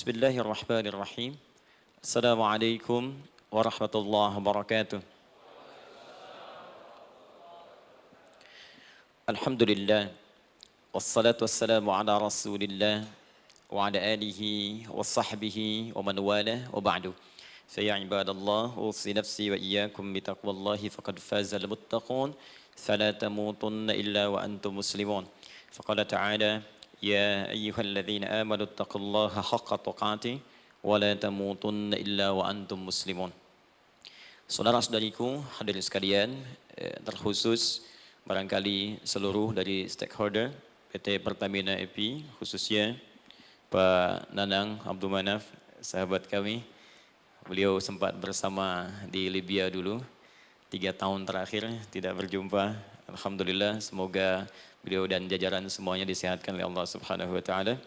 Bismillahirrahmanirrahim. Assalamualaikum warahmatullahi wabarakatuh. Alhamdulillah. Wassalatu wassalamu ala rasulillah wa ala alihi wa sahbihi wa man wala wa ba'du. Faya ibadallah, usi nafsi wa iyyakum bitaqwallahi faqad fazal muttaqun. Fala tamutunna illa wa antum muslimun. Faqala ta'ala, ya ayyuhalladzina amanu taqullaha haqqa tuqatih wa la tamutunna illa wa antum muslimun. Saudara-saudariku hadirin sekalian, terkhusus barangkali seluruh dari stakeholder PT Pertamina EP, khususnya Pak Nanang Abdul Manaf, sahabat kami. Beliau sempat bersama di Libya dulu, 3 tahun terakhir tidak berjumpa. Alhamdulillah, semoga beliau dan jajaran semuanya disehatkan oleh Allah Subhanahu wa taala.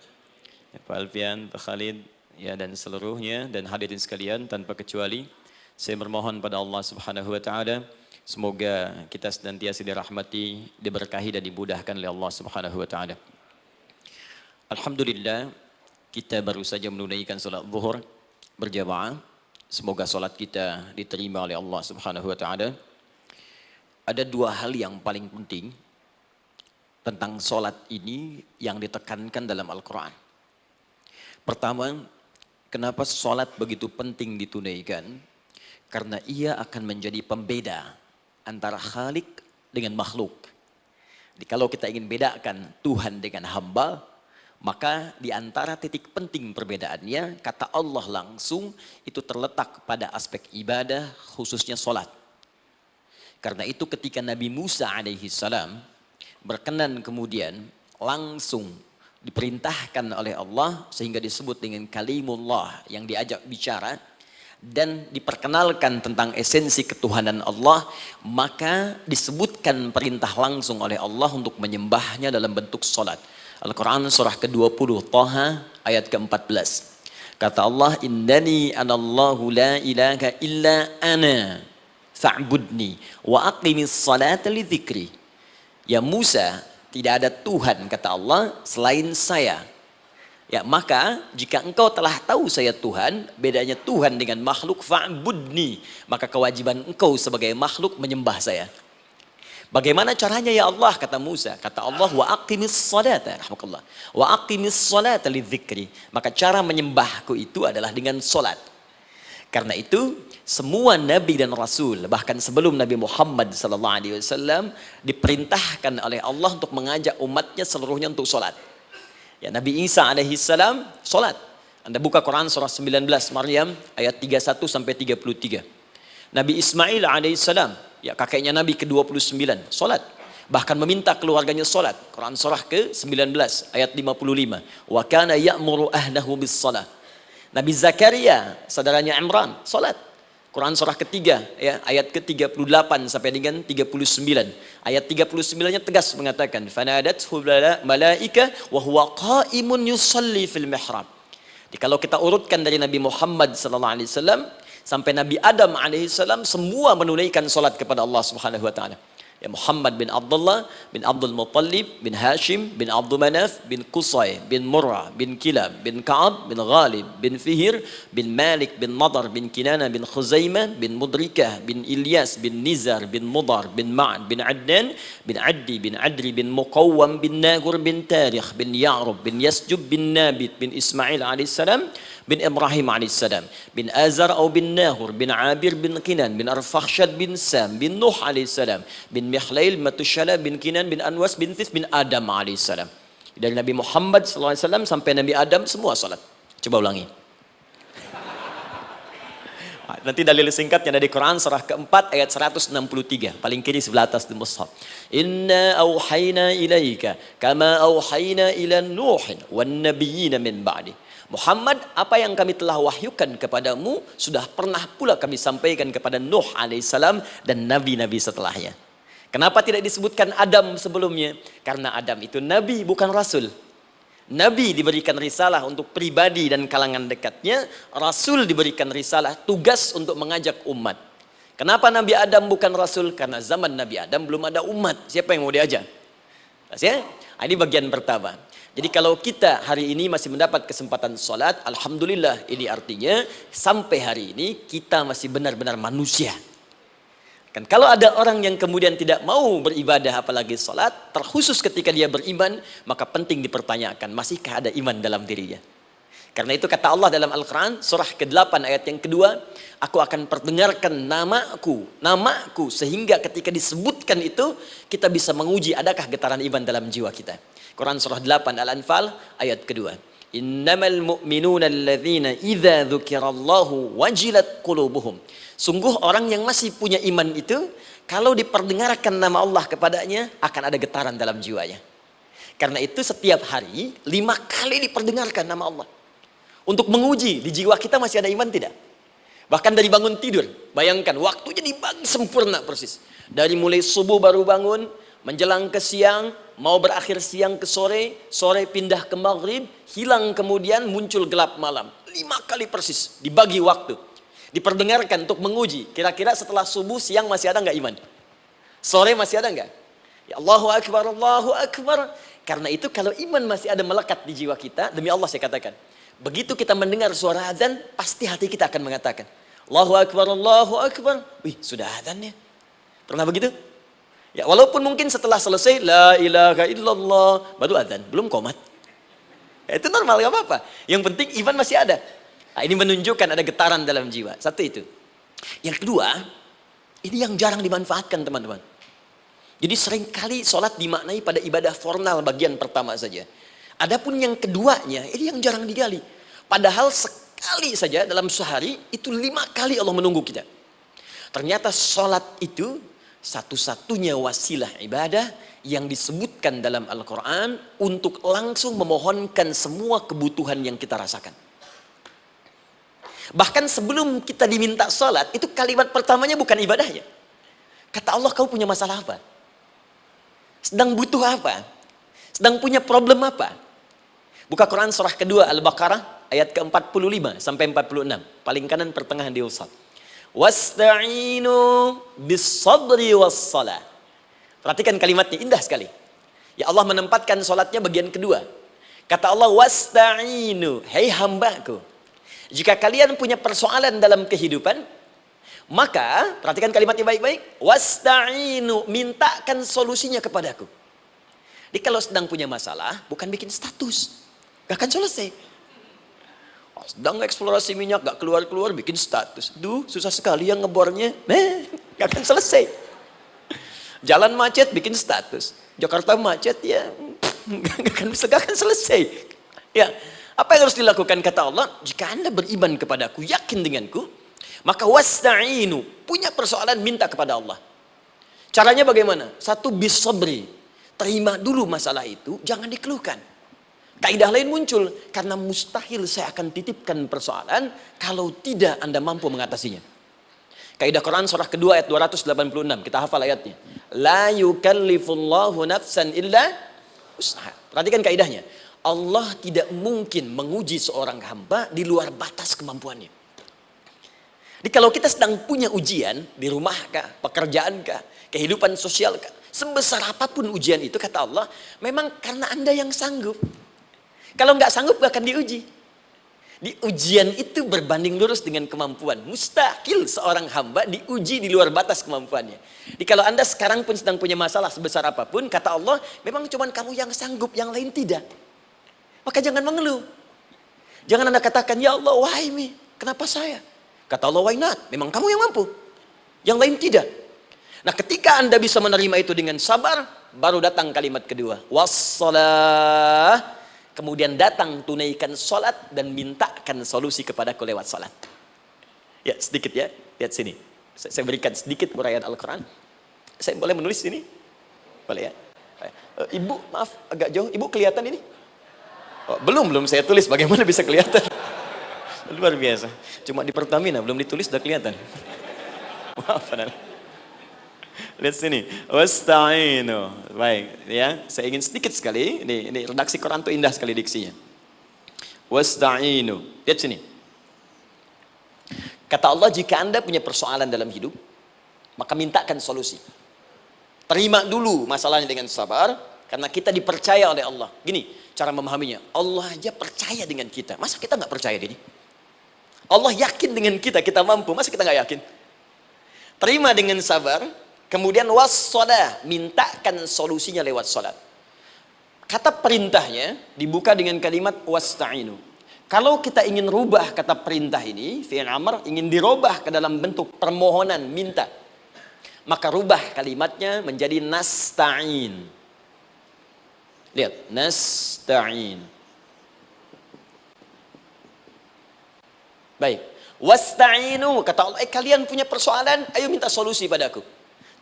Ya, Pak Alfian, Pak Khalid, ya dan seluruhnya dan hadirin sekalian tanpa kecuali, saya bermohon pada Allah Subhanahu wa taala semoga kita senantiasa dirahmati, diberkahi dan dimudahkan oleh Allah Subhanahu wa taala. Alhamdulillah, kita baru saja menunaikan salat zuhur berjamaah. Semoga salat kita diterima oleh Allah Subhanahu wa taala. Ada 2 hal yang paling penting tentang solat ini yang ditekankan dalam Al-Quran. Pertama, kenapa solat begitu penting ditunaikan? Karena ia akan menjadi pembeda antara Khalik dengan makhluk. Jadi kalau kita ingin bedakan Tuhan dengan hamba, maka di antara titik penting perbedaannya, kata Allah langsung itu terletak pada aspek ibadah, khususnya solat. Karena itu ketika Nabi Musa alaihi salam berkenan kemudian langsung diperintahkan oleh Allah sehingga disebut dengan kalimullah yang diajak bicara dan diperkenalkan tentang esensi ketuhanan Allah, maka disebutkan perintah langsung oleh Allah untuk menyembahnya dalam bentuk salat. Al-Quran surah ke-20 Taha ayat ke-14. Kata Allah, innani anallahu la ilaha illa ana fa'budni wa aqimis salata li dzikri. Ya Musa, tidak ada Tuhan kata Allah selain saya. Ya maka jika engkau telah tahu saya Tuhan, bedanya Tuhan dengan makhluk, fa'budni, maka kewajiban engkau sebagai makhluk menyembah saya. Bagaimana caranya ya Allah, kata Musa? Kata Allah, wa aqimis salata, rahmatullah, wa aqimis salata li dzikri. Maka cara menyembahku itu adalah dengan salat. Karena itu semua nabi dan rasul, bahkan sebelum Nabi Muhammad SAW, diperintahkan oleh Allah untuk mengajak umatnya seluruhnya untuk sholat. Ya, Nabi Isa alaihissalam sholat. Anda buka Quran surah 19 Maryam ayat 31 sampai 33. Nabi Ismail alaihissalam, ya kakeknya Nabi ke-29, sholat. Bahkan meminta keluarganya sholat. Quran surah ke-19 ayat 55. Wa kana ya'muru ahlahu bis salah. Nabi Zakaria, saudaranya Imran, salat. Quran surah ketiga, ya, ayat ke-38 sampai dengan 39. Ayat 39-nya tegas mengatakan, "Fanadathu malaika wa huwa qa'imun yusalli fil mihrab." Jadi kalau kita urutkan dari Nabi Muhammad sallallahu alaihi wasallam sampai Nabi Adam alaihi salam, semua menunaikan salat kepada Allah Subhanahu wa taala. Ya Muhammad bin Abdullah bin Abdul Muttalib bin Hashim bin Abdul Manaf bin Qusay bin Murrah bin Kilab bin Ka'ab bin Ghalib bin Fihir bin Malik bin Nadar bin Kinana bin Khuzaimah bin Mudrikah bin Ilyas bin Nizar bin Mudar bin Ma'ad bin Adnan bin Addi bin Adri bin Muqawwam bin Nagur bin Tarikh bin Ya'rub bin Yasjub bin Nabit bin Ismail alaihissalam bin Ibrahim alaihissalam bin Azar atau bin Nahur bin Abir bin Kinan bin Arfakhshad bin Sam bin Nuh alaihissalam bin Mihlail Matushala bin Kinan bin Anwas bin Thith bin Adam alaihissalam. Dari Nabi Muhammad SAW sampai Nabi Adam semua salat. Coba ulangi. Nanti dalil singkatnya dari Quran surah keempat ayat 163, paling kiri sebelah atas di mushaf. Inna auhayna ilaika kama auhayna ila Nuhin wan nabiyina min ba'di. Muhammad, apa yang kami telah wahyukan kepadamu sudah pernah pula kami sampaikan kepada Nuh alaihissalam dan nabi-nabi setelahnya. Kenapa tidak disebutkan Adam sebelumnya? Karena Adam itu nabi bukan rasul. Nabi diberikan risalah untuk pribadi dan kalangan dekatnya, rasul diberikan risalah tugas untuk mengajak umat. Kenapa Nabi Adam bukan rasul? Karena zaman Nabi Adam belum ada umat. Siapa yang mau diajak? Ya? Ini bagian pertama. Jadi kalau kita hari ini masih mendapat kesempatan sholat, alhamdulillah, ini artinya sampai hari ini kita masih benar-benar manusia. Kan kalau ada orang yang kemudian tidak mau beribadah apalagi sholat, terkhusus ketika dia beriman, maka penting dipertanyakan, masihkah ada iman dalam dirinya? Karena itu kata Allah dalam Al-Quran, surah ke-8 ayat yang kedua, aku akan perdengarkan namaku, sehingga ketika disebutkan itu, kita bisa menguji adakah getaran iman dalam jiwa kita. Quran surah 8 Al-Anfal ayat kedua. Innamal mu'minuna alladzina idza dzukirallahu wajilat qulubuhum. Sungguh orang yang masih punya iman itu, kalau diperdengarkan nama Allah kepadanya, akan ada getaran dalam jiwanya. Karena itu setiap hari 5 kali diperdengarkan nama Allah. Untuk menguji di jiwa kita masih ada iman tidak? Bahkan dari bangun tidur, bayangkan waktunya dibagi sempurna persis. Dari mulai subuh baru bangun, menjelang ke siang, mau berakhir siang ke sore, sore pindah ke maghrib, hilang kemudian muncul gelap malam. 5 kali persis dibagi waktu. Diperdengarkan untuk menguji, kira-kira setelah subuh siang masih ada nggak iman? Sore masih ada nggak? Ya Allahu Akbar, Allahu Akbar. Karena itu kalau iman masih ada melekat di jiwa kita, demi Allah saya katakan, begitu kita mendengar suara azan, pasti hati kita akan mengatakan, Allahu Akbar, Allahu Akbar. Wih, sudah azannya. Pernah begitu? Ya, walaupun mungkin setelah selesai, La ilaha illallah, baru azan, belum qomat. Ya, itu normal, gak apa-apa. Yang penting iman masih ada. Nah, ini menunjukkan ada getaran dalam jiwa. Satu itu. Yang kedua, ini yang jarang dimanfaatkan teman-teman. Jadi seringkali sholat dimaknai pada ibadah formal bagian pertama saja. Adapun yang keduanya, ini yang jarang digali. Padahal sekali saja dalam sehari, itu 5 kali Allah menunggu kita. Ternyata sholat itu satu-satunya wasilah ibadah yang disebutkan dalam Al-Quran untuk langsung memohonkan semua kebutuhan yang kita rasakan. Bahkan sebelum kita diminta sholat, itu kalimat pertamanya bukan ibadahnya. Kata Allah, kau punya masalah apa? Sedang butuh apa? Sedang punya problem apa? Buka Quran surah kedua Al-Baqarah ayat ke-45 sampai 46. Paling kanan pertengahan di usad. Wasta'inu bis-sabri was-salah. Perhatikan kalimatnya, indah sekali. Ya Allah menempatkan sholatnya bagian kedua. Kata Allah, wasta'inu, hei hambaku, jika kalian punya persoalan dalam kehidupan, maka, perhatikan kalimatnya baik-baik, wasta'inu, mintakan solusinya kepadaku. Jadi kalau sedang punya masalah, bukan bikin status, gak akan selesai. Sedang eksplorasi minyak, gak keluar-keluar, bikin status. Duh, susah sekali yang ngebornya, gak akan selesai. Jalan macet, bikin status. Jakarta macet, ya, gak akan selesai. Ya, apa yang harus dilakukan kata Allah? Jika Anda beriman kepadaku, yakin denganku, maka wasta'inu, punya persoalan minta kepada Allah. Caranya bagaimana? Satu, bis-sabri, terima dulu masalah itu, jangan dikeluhkan. Kaidah lain muncul, karena mustahil saya akan titipkan persoalan kalau tidak Anda mampu mengatasinya. Kaidah Quran surah kedua ayat 286, kita hafal ayatnya. La yukallifullahu nafsan illa usaha. Perhatikan kaidahnya. Allah tidak mungkin menguji seorang hamba di luar batas kemampuannya. Jadi kalau kita sedang punya ujian di rumah kah, pekerjaan kah, kehidupan sosial kah, sebesar apapun ujian itu kata Allah, memang karena Anda yang sanggup. Kalau nggak sanggup gak akan diuji. Di ujian itu berbanding lurus dengan kemampuan. Mustahil seorang hamba diuji di luar batas kemampuannya. Jadi kalau Anda sekarang pun sedang punya masalah sebesar apapun, kata Allah, memang cuma kamu yang sanggup, yang lain tidak. Maka jangan mengeluh. Jangan Anda katakan, ya Allah, why me? Kenapa saya? Kata Allah, why not? Memang kamu yang mampu. Yang lain tidak. Nah, ketika Anda bisa menerima itu dengan sabar, baru datang kalimat kedua. Wassalah. Kemudian datang tunaikan sholat dan mintakan solusi kepadaku lewat sholat. Ya, sedikit ya. Lihat sini. Saya berikan sedikit uraian Al-Quran. Saya boleh menulis sini? Boleh ya? Ibu, maaf, agak jauh. Ibu kelihatan ini? Oh, belum saya tulis, bagaimana bisa kelihatan? Luar biasa. Cuma di Pertamina belum ditulis udah kelihatan. Maaf, lihat sini. Wasta'inu. Baik, ya. Saya ingin sedikit sekali. Ini redaksi Quran itu indah sekali diksinya. Wasta'inu. Lihat sini. Kata Allah, jika Anda punya persoalan dalam hidup, maka mintakan solusi. Terima dulu masalahnya dengan sabar, karena kita dipercaya oleh Allah. Gini, cara memahaminya. Allah aja percaya dengan kita. Masa kita nggak percaya diri? Allah yakin dengan kita, kita mampu. Masa kita nggak yakin? Terima dengan sabar. Kemudian wassalah, mintakan solusinya lewat salat. Kata perintahnya dibuka dengan kalimat wasta'inu. Kalau kita ingin rubah kata perintah ini, fi'il amr, ingin dirubah ke dalam bentuk permohonan, minta, maka rubah kalimatnya menjadi nasta'in. Lihat, nasta'in. Baik. Wasta'inu, kata Allah, kalian punya persoalan, ayo minta solusi padaku.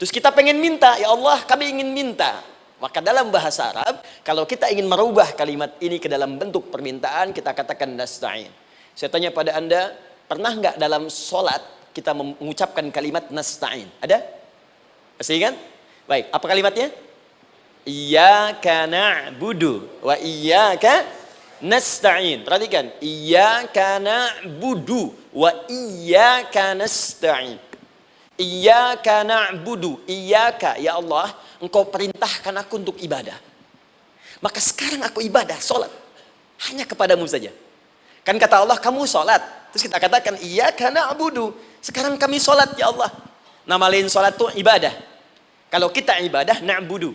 Terus kita pengen minta, ya Allah, kami ingin minta. Maka dalam bahasa Arab, kalau kita ingin merubah kalimat ini ke dalam bentuk permintaan, kita katakan nasta'in. Saya tanya pada Anda, pernah nggak dalam sholat kita mengucapkan kalimat nasta'in? Ada? Masih ingat? Baik, apa kalimatnya? Iyyaka na'budu wa iyyaka nasta'in. Perhatikan, iyyaka na'budu wa iyyaka nasta'in. Iyyaka na'budu, iyyaka, ya Allah, Engkau perintahkan aku untuk ibadah. Maka sekarang aku ibadah, sholat. Hanya kepadamu saja. Kan kata Allah, kamu sholat. Terus kita katakan, iyyaka na'budu. Sekarang kami sholat, ya Allah. Nama lain sholat itu ibadah. Kalau kita ibadah, na'budu.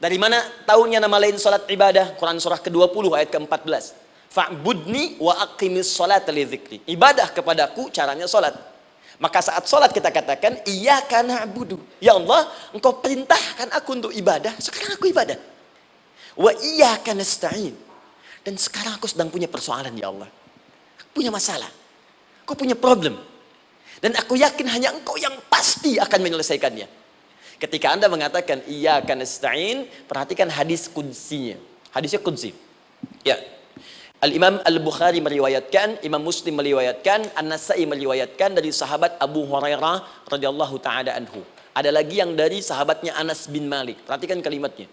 Dari mana tahunnya nama lain sholat ibadah? Quran surah ke-20 ayat ke-14. Fa'budni wa aqimis sholata li dzikri. Ibadah kepadaku, caranya sholat. Maka saat sholat kita katakan, iyyaka na'budu. Ya Allah, Engkau perintahkan aku untuk ibadah. Sekarang aku ibadah. Wa iyyaka nasta'in. Dan sekarang aku sedang punya persoalan, ya Allah. Aku punya masalah. Aku punya problem. Dan aku yakin hanya Engkau yang pasti akan menyelesaikannya. Ketika Anda mengatakan, iyyaka nasta'in, perhatikan hadis qudsinya. Hadisnya qudsi. Ya. Al-Imam Al-Bukhari meriwayatkan, Imam Muslim meriwayatkan, An-Nasai meriwayatkan dari sahabat Abu Hurairah radhiyallahu taala anhu. Ada lagi yang dari sahabatnya Anas bin Malik. Perhatikan kalimatnya.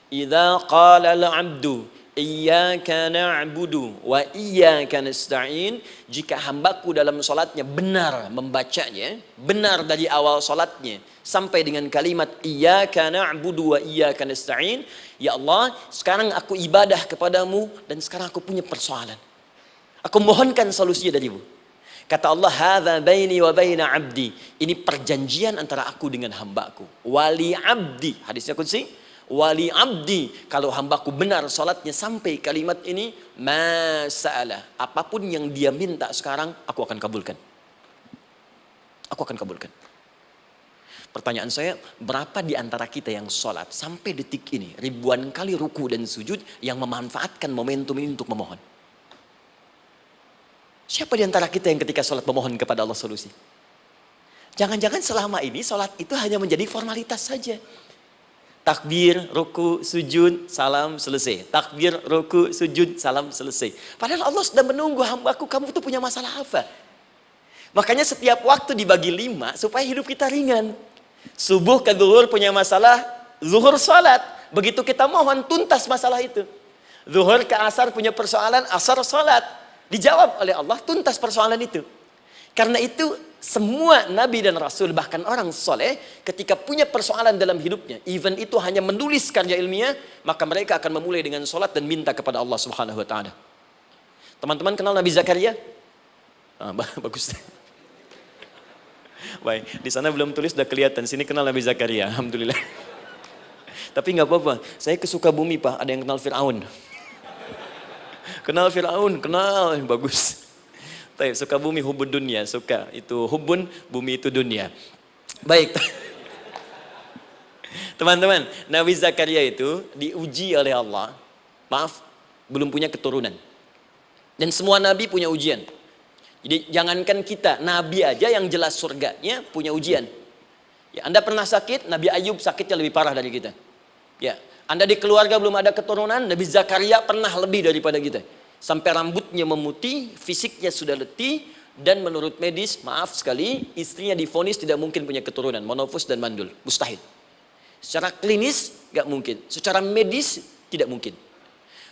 Idza qala al-'abdu iyyaka na'budu wa iyyaka nasta'in, jika hambaku dalam salatnya benar membacanya, benar dari awal salatnya sampai dengan kalimat iyyaka na'budu wa iyyaka nasta'in, ya Allah, sekarang aku ibadah kepadamu dan sekarang aku punya persoalan. Aku mohonkan solusinya darimu. Kata Allah, hadza baini wa baina 'abdi. Ini perjanjian antara aku dengan hambaku. Wali 'abdi. Hadisnya qudsi. Wali 'abdi, kalau hambaku benar salatnya sampai kalimat ini, masalah, apapun yang dia minta sekarang, aku akan kabulkan. Aku akan kabulkan. Pertanyaan saya, berapa di antara kita yang sholat sampai detik ini, ribuan kali ruku dan sujud, yang memanfaatkan momentum ini untuk memohon? Siapa di antara kita yang ketika sholat memohon kepada Allah solusi? Jangan-jangan selama ini sholat itu hanya menjadi formalitas saja. Takbir, ruku, sujud, salam, selesai. Takbir, ruku, sujud, salam, selesai. Padahal Allah sudah menunggu hambaku, kamu tuh punya masalah apa? Makanya setiap waktu dibagi 5 supaya hidup kita ringan. Subuh ke zuhur punya masalah, zuhur salat. Begitu kita mohon, tuntas masalah itu. Zuhur ke asar punya persoalan, asar salat. Dijawab oleh Allah, tuntas persoalan itu. Karena itu semua nabi dan rasul, bahkan orang soleh, ketika punya persoalan dalam hidupnya, even itu hanya menulis karya ilmiah, maka mereka akan memulai dengan sholat dan minta kepada Allah Subhanahu Wa Taala. Teman-teman kenal Nabi Zakaria? Bagus. Baik, di sana belum tulis, sudah kelihatan. Sini kenal Nabi Zakaria, alhamdulillah. Tapi nggak apa-apa. Saya ke Sukabumi, Pak. Ada yang kenal Fir'aun. Kenal Fir'aun, kenal, bagus. Sukabumi hubun dunia, suka itu hubun, bumi itu dunia. Baik. Teman-teman, Nabi Zakaria itu diuji oleh Allah. Maaf, belum punya keturunan. Dan semua nabi punya ujian. Jadi jangankan kita, nabi aja yang jelas surganya punya ujian. Ya, Anda pernah sakit, Nabi Ayub sakitnya lebih parah dari kita. Ya, Anda di keluarga belum ada keturunan, Nabi Zakaria pernah lebih daripada kita. Sampai rambutnya memutih, fisiknya sudah letih, dan menurut medis, maaf sekali, istrinya divonis tidak mungkin punya keturunan, monofus dan mandul, mustahil. Secara klinis, gak mungkin. Secara medis, tidak mungkin.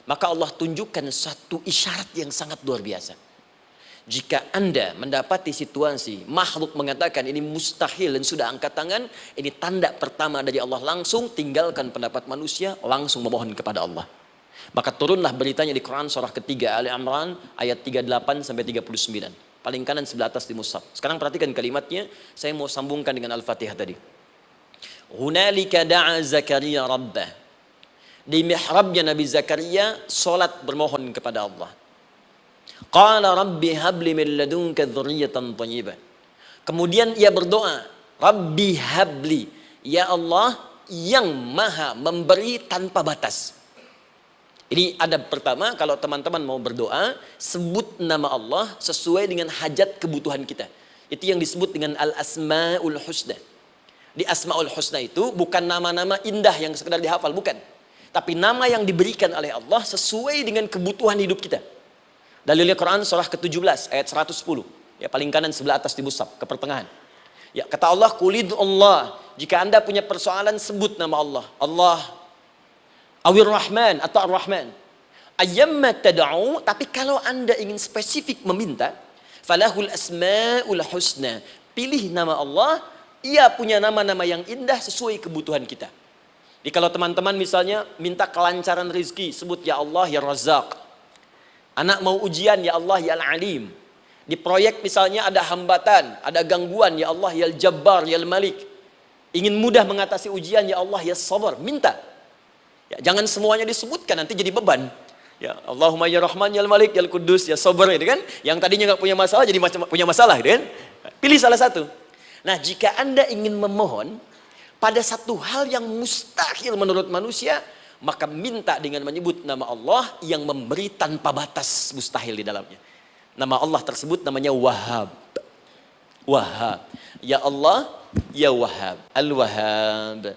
Maka Allah tunjukkan satu isyarat yang sangat luar biasa. Jika Anda mendapati situasi, makhluk mengatakan ini mustahil dan sudah angkat tangan, ini tanda pertama dari Allah, langsung tinggalkan pendapat manusia, langsung memohon kepada Allah. Maka turunlah beritanya di Quran surah ketiga Ali Imran ayat 38 sampai 39. Paling kanan sebelah atas di mushaf. Sekarang perhatikan kalimatnya, saya mau sambungkan dengan Al-Fatihah tadi. Hunalika da'a Zakaria rabbah. Di mihrabnya Nabi Zakaria salat bermohon kepada Allah. Qala rabbi habli min ladunka dzurriyyatan thayyibah. Kemudian ia berdoa, Rabbi habli, ya Allah yang maha memberi tanpa batas. Ini adab pertama, kalau teman-teman mau berdoa, sebut nama Allah sesuai dengan hajat kebutuhan kita. Itu yang disebut dengan al-asma'ul husna. Di asma'ul husna itu bukan nama-nama indah yang sekedar dihafal, bukan. Tapi nama yang diberikan oleh Allah sesuai dengan kebutuhan hidup kita. Dalilnya Quran surah ke-17 ayat 110. Ya, paling kanan sebelah atas di mushaf, ke pertengahan. Ya, kata Allah, Qulid Allah. Jika Anda punya persoalan, sebut nama Allah. Allah Awir Rahman atau Ar-Rahman. Ayyamma tad'u, tapi kalau Anda ingin spesifik meminta, falahul asmaul husna. Pilih nama Allah, ia punya nama-nama yang indah sesuai kebutuhan kita. Jadi kalau teman-teman misalnya minta kelancaran rezeki, sebut ya Allah ya Razzaq. Anak mau ujian, ya Allah ya Al-Alim. Di proyek misalnya ada hambatan, ada gangguan, ya Allah ya Al-Jabbar ya Al-Malik. Ingin mudah mengatasi ujian, ya Allah ya Sabar. Minta. Ya, jangan semuanya disebutkan, nanti jadi beban. Ya, Allahumma ya Rahman ya Al-Malik ya Al-Quddus ya Sabar, gitu kan? Yang tadinya nggak punya masalah jadi punya masalah, gitu kan? Pilih salah satu. Nah, jika Anda ingin memohon pada satu hal yang mustahil menurut manusia, maka minta dengan menyebut nama Allah yang memberi tanpa batas, mustahil di dalamnya. Nama Allah tersebut namanya Wahhab. Wahhab. Ya Allah, ya Wahhab. Al-Wahhab.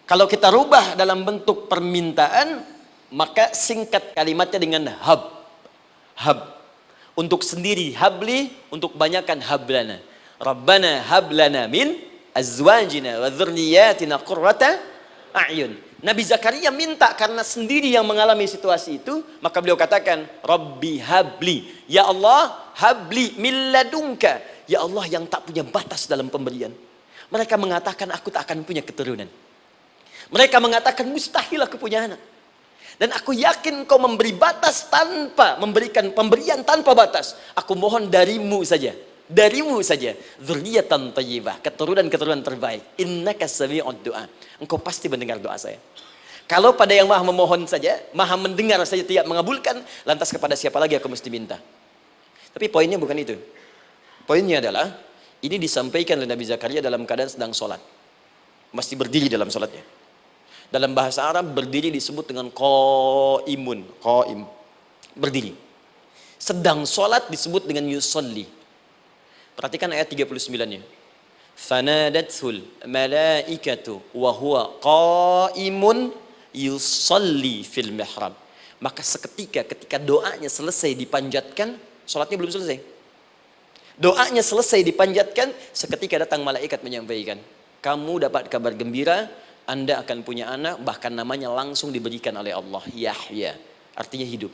Kalau kita rubah dalam bentuk permintaan, maka singkat kalimatnya dengan hab. Hab. Untuk sendiri habli, untuk banyakkan hablana. Rabbana hablana min azwajina wa dzurriyyatina qurrata a'yun. Nabi Zakaria minta karena sendiri yang mengalami situasi itu, maka beliau katakan, Rabbi habli. Ya Allah, habli min ladunka. Ya Allah yang tak punya batas dalam pemberian. Mereka mengatakan aku tak akan punya keturunan. Mereka mengatakan mustahil aku punya anak. Dan aku yakin kau memberi batas tanpa memberikan pemberian tanpa batas. Aku mohon darimu saja. Darimu saja. Dzurriyyatan thayyibah, keturunan-keturunan terbaik. Innaka sami'ud du'a. Engkau pasti mendengar doa saya. Kalau pada yang maha memohon saja, maha mendengar saja tidak mengabulkan, lantas kepada siapa lagi aku mesti minta? Tapi poinnya bukan itu. Poinnya adalah ini disampaikan oleh Nabi Zakaria dalam keadaan sedang sholat. Masih berdiri dalam sholatnya. Dalam bahasa Arab berdiri disebut dengan qaimun, qaim, berdiri. Sedang sholat disebut dengan yusolli. Perhatikan ayat 39-nya. Fanadatul malaikatu wa huwa qaimun yusolli fil mihrab. Maka seketika ketika doanya selesai dipanjatkan, sholatnya belum selesai. Doanya selesai dipanjatkan, seketika datang malaikat menyampaikan, kamu dapat kabar gembira, Anda akan punya anak, bahkan namanya langsung diberikan oleh Allah, Yahya, artinya hidup.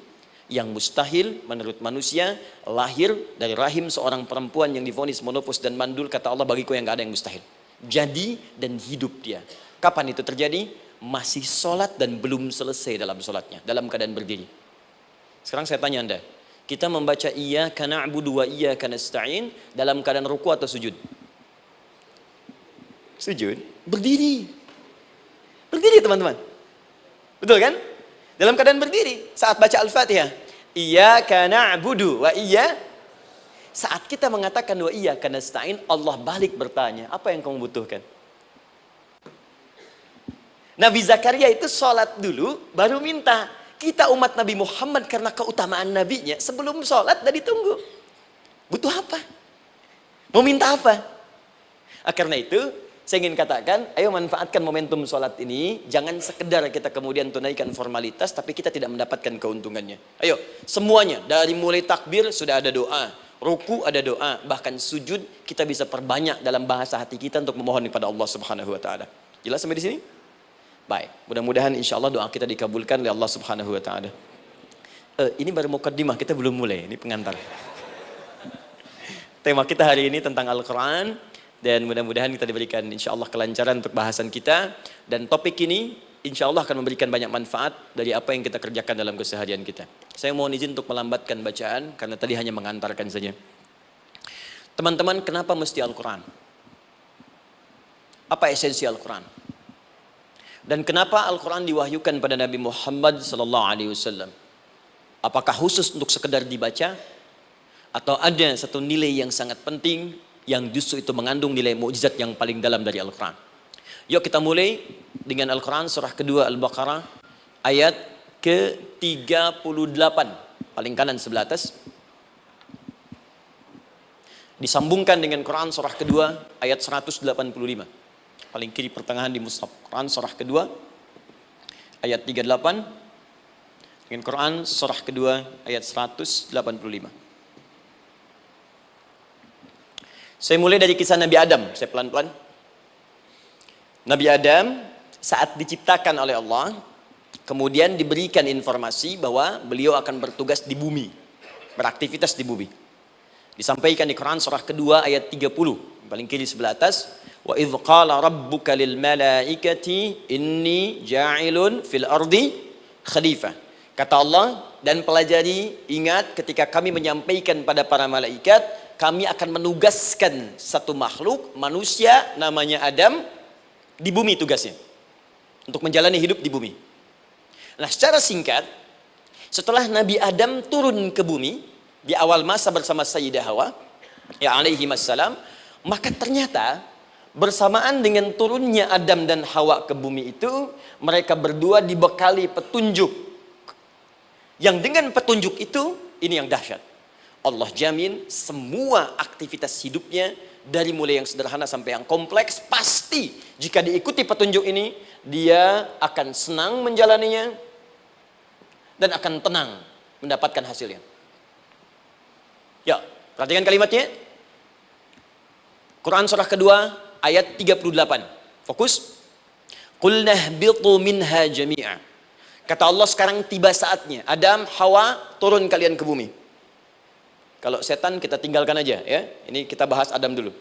Yang mustahil menurut manusia, lahir dari rahim seorang perempuan yang divonis monopos dan mandul, kata Allah, bagiku yang gak ada yang mustahil. Jadi dan hidup dia. Kapan itu terjadi? Masih sholat dan belum selesai dalam sholatnya, dalam keadaan berdiri. Sekarang saya tanya Anda, kita membaca iyyaka na'budu wa iyyaka nasta'in dalam keadaan ruku atau sujud? Sujud, berdiri. Berdiri teman-teman. Betul kan? Dalam keadaan berdiri saat baca Al-Fatihah. Iyyaka na'budu wa saat kita mengatakan wa iyyaka nasta'in, Allah balik bertanya, apa yang kamu butuhkan? Nabi Zakaria itu sholat dulu baru minta. Kita umat Nabi Muhammad karena keutamaan nabinya, sebelum sholat udah ditunggu. Butuh apa? Mau minta apa? Karena itu saya ingin katakan, ayo manfaatkan momentum sholat ini. Jangan sekedar kita kemudian tunaikan formalitas, tapi kita tidak mendapatkan keuntungannya. Ayo, semuanya. Dari mulai takbir sudah ada doa. Ruku ada doa. Bahkan sujud kita bisa perbanyak dalam bahasa hati kita untuk memohon kepada Allah Subhanahu Wa Taala. Jelas sampai di sini? Baik. Mudah-mudahan insya Allah doa kita dikabulkan oleh Allah Subhanahu Wa Taala. Ini baru mukaddimah, kita belum mulai. Ini pengantar. Tema kita hari ini tentang Al-Quran. Dan mudah-mudahan kita diberikan insya Allah kelancaran untuk bahasan kita. Dan topik ini insya Allah akan memberikan banyak manfaat dari apa yang kita kerjakan dalam keseharian kita. Saya mohon izin untuk melambatkan bacaan, karena tadi hanya mengantarkan saja. Teman-teman, kenapa mesti Al-Quran? Apa esensi Al-Quran? Dan kenapa Al-Quran diwahyukan pada Nabi Muhammad SAW? Apakah khusus untuk sekedar dibaca? Atau ada satu nilai yang sangat penting yang justru itu mengandung nilai mukjizat yang paling dalam dari Al-Quran? Yuk kita mulai dengan Al-Quran surah kedua Al-Baqarah ayat ke-38, paling kanan sebelah atas. Disambungkan dengan Quran surah kedua ayat 185, paling kiri pertengahan di mushaf. Quran surah kedua ayat 38 dengan Quran surah kedua ayat 185. Saya mulai dari kisah Nabi Adam, saya pelan-pelan. Nabi Adam saat diciptakan oleh Allah, kemudian diberikan informasi bahwa beliau akan bertugas di bumi, beraktivitas di bumi. Disampaikan di Quran surah kedua ayat 30, paling kiri sebelah atas. Wa idh qala rabbuka lil malaikati inni ja'ilun fil ardi khalifah. Kata Allah, dan pelajari, ingat ketika kami menyampaikan pada para malaikat, kami akan menugaskan satu makhluk, manusia namanya Adam, di bumi tugasnya, untuk menjalani hidup di bumi. Nah, secara singkat, setelah Nabi Adam turun ke bumi di awal masa bersama Sayyidah Hawa, ya alaihi wassalam, maka ternyata bersamaan dengan turunnya Adam dan Hawa ke bumi itu, mereka berdua dibekali petunjuk. Yang dengan petunjuk itu, ini yang dahsyat. Allah jamin semua aktivitas hidupnya, dari mulai yang sederhana sampai yang kompleks, pasti jika diikuti petunjuk ini, dia akan senang menjalaninya dan akan tenang mendapatkan hasilnya. Ya, perhatikan kalimatnya. Quran surah kedua ayat 38. Fokus. Qul nahbitu minha jami'a. Kata Allah, sekarang tiba saatnya. Adam, Hawa, turun kalian ke bumi. Kalau setan kita tinggalkan aja ya. Ini kita bahas Adam dulu.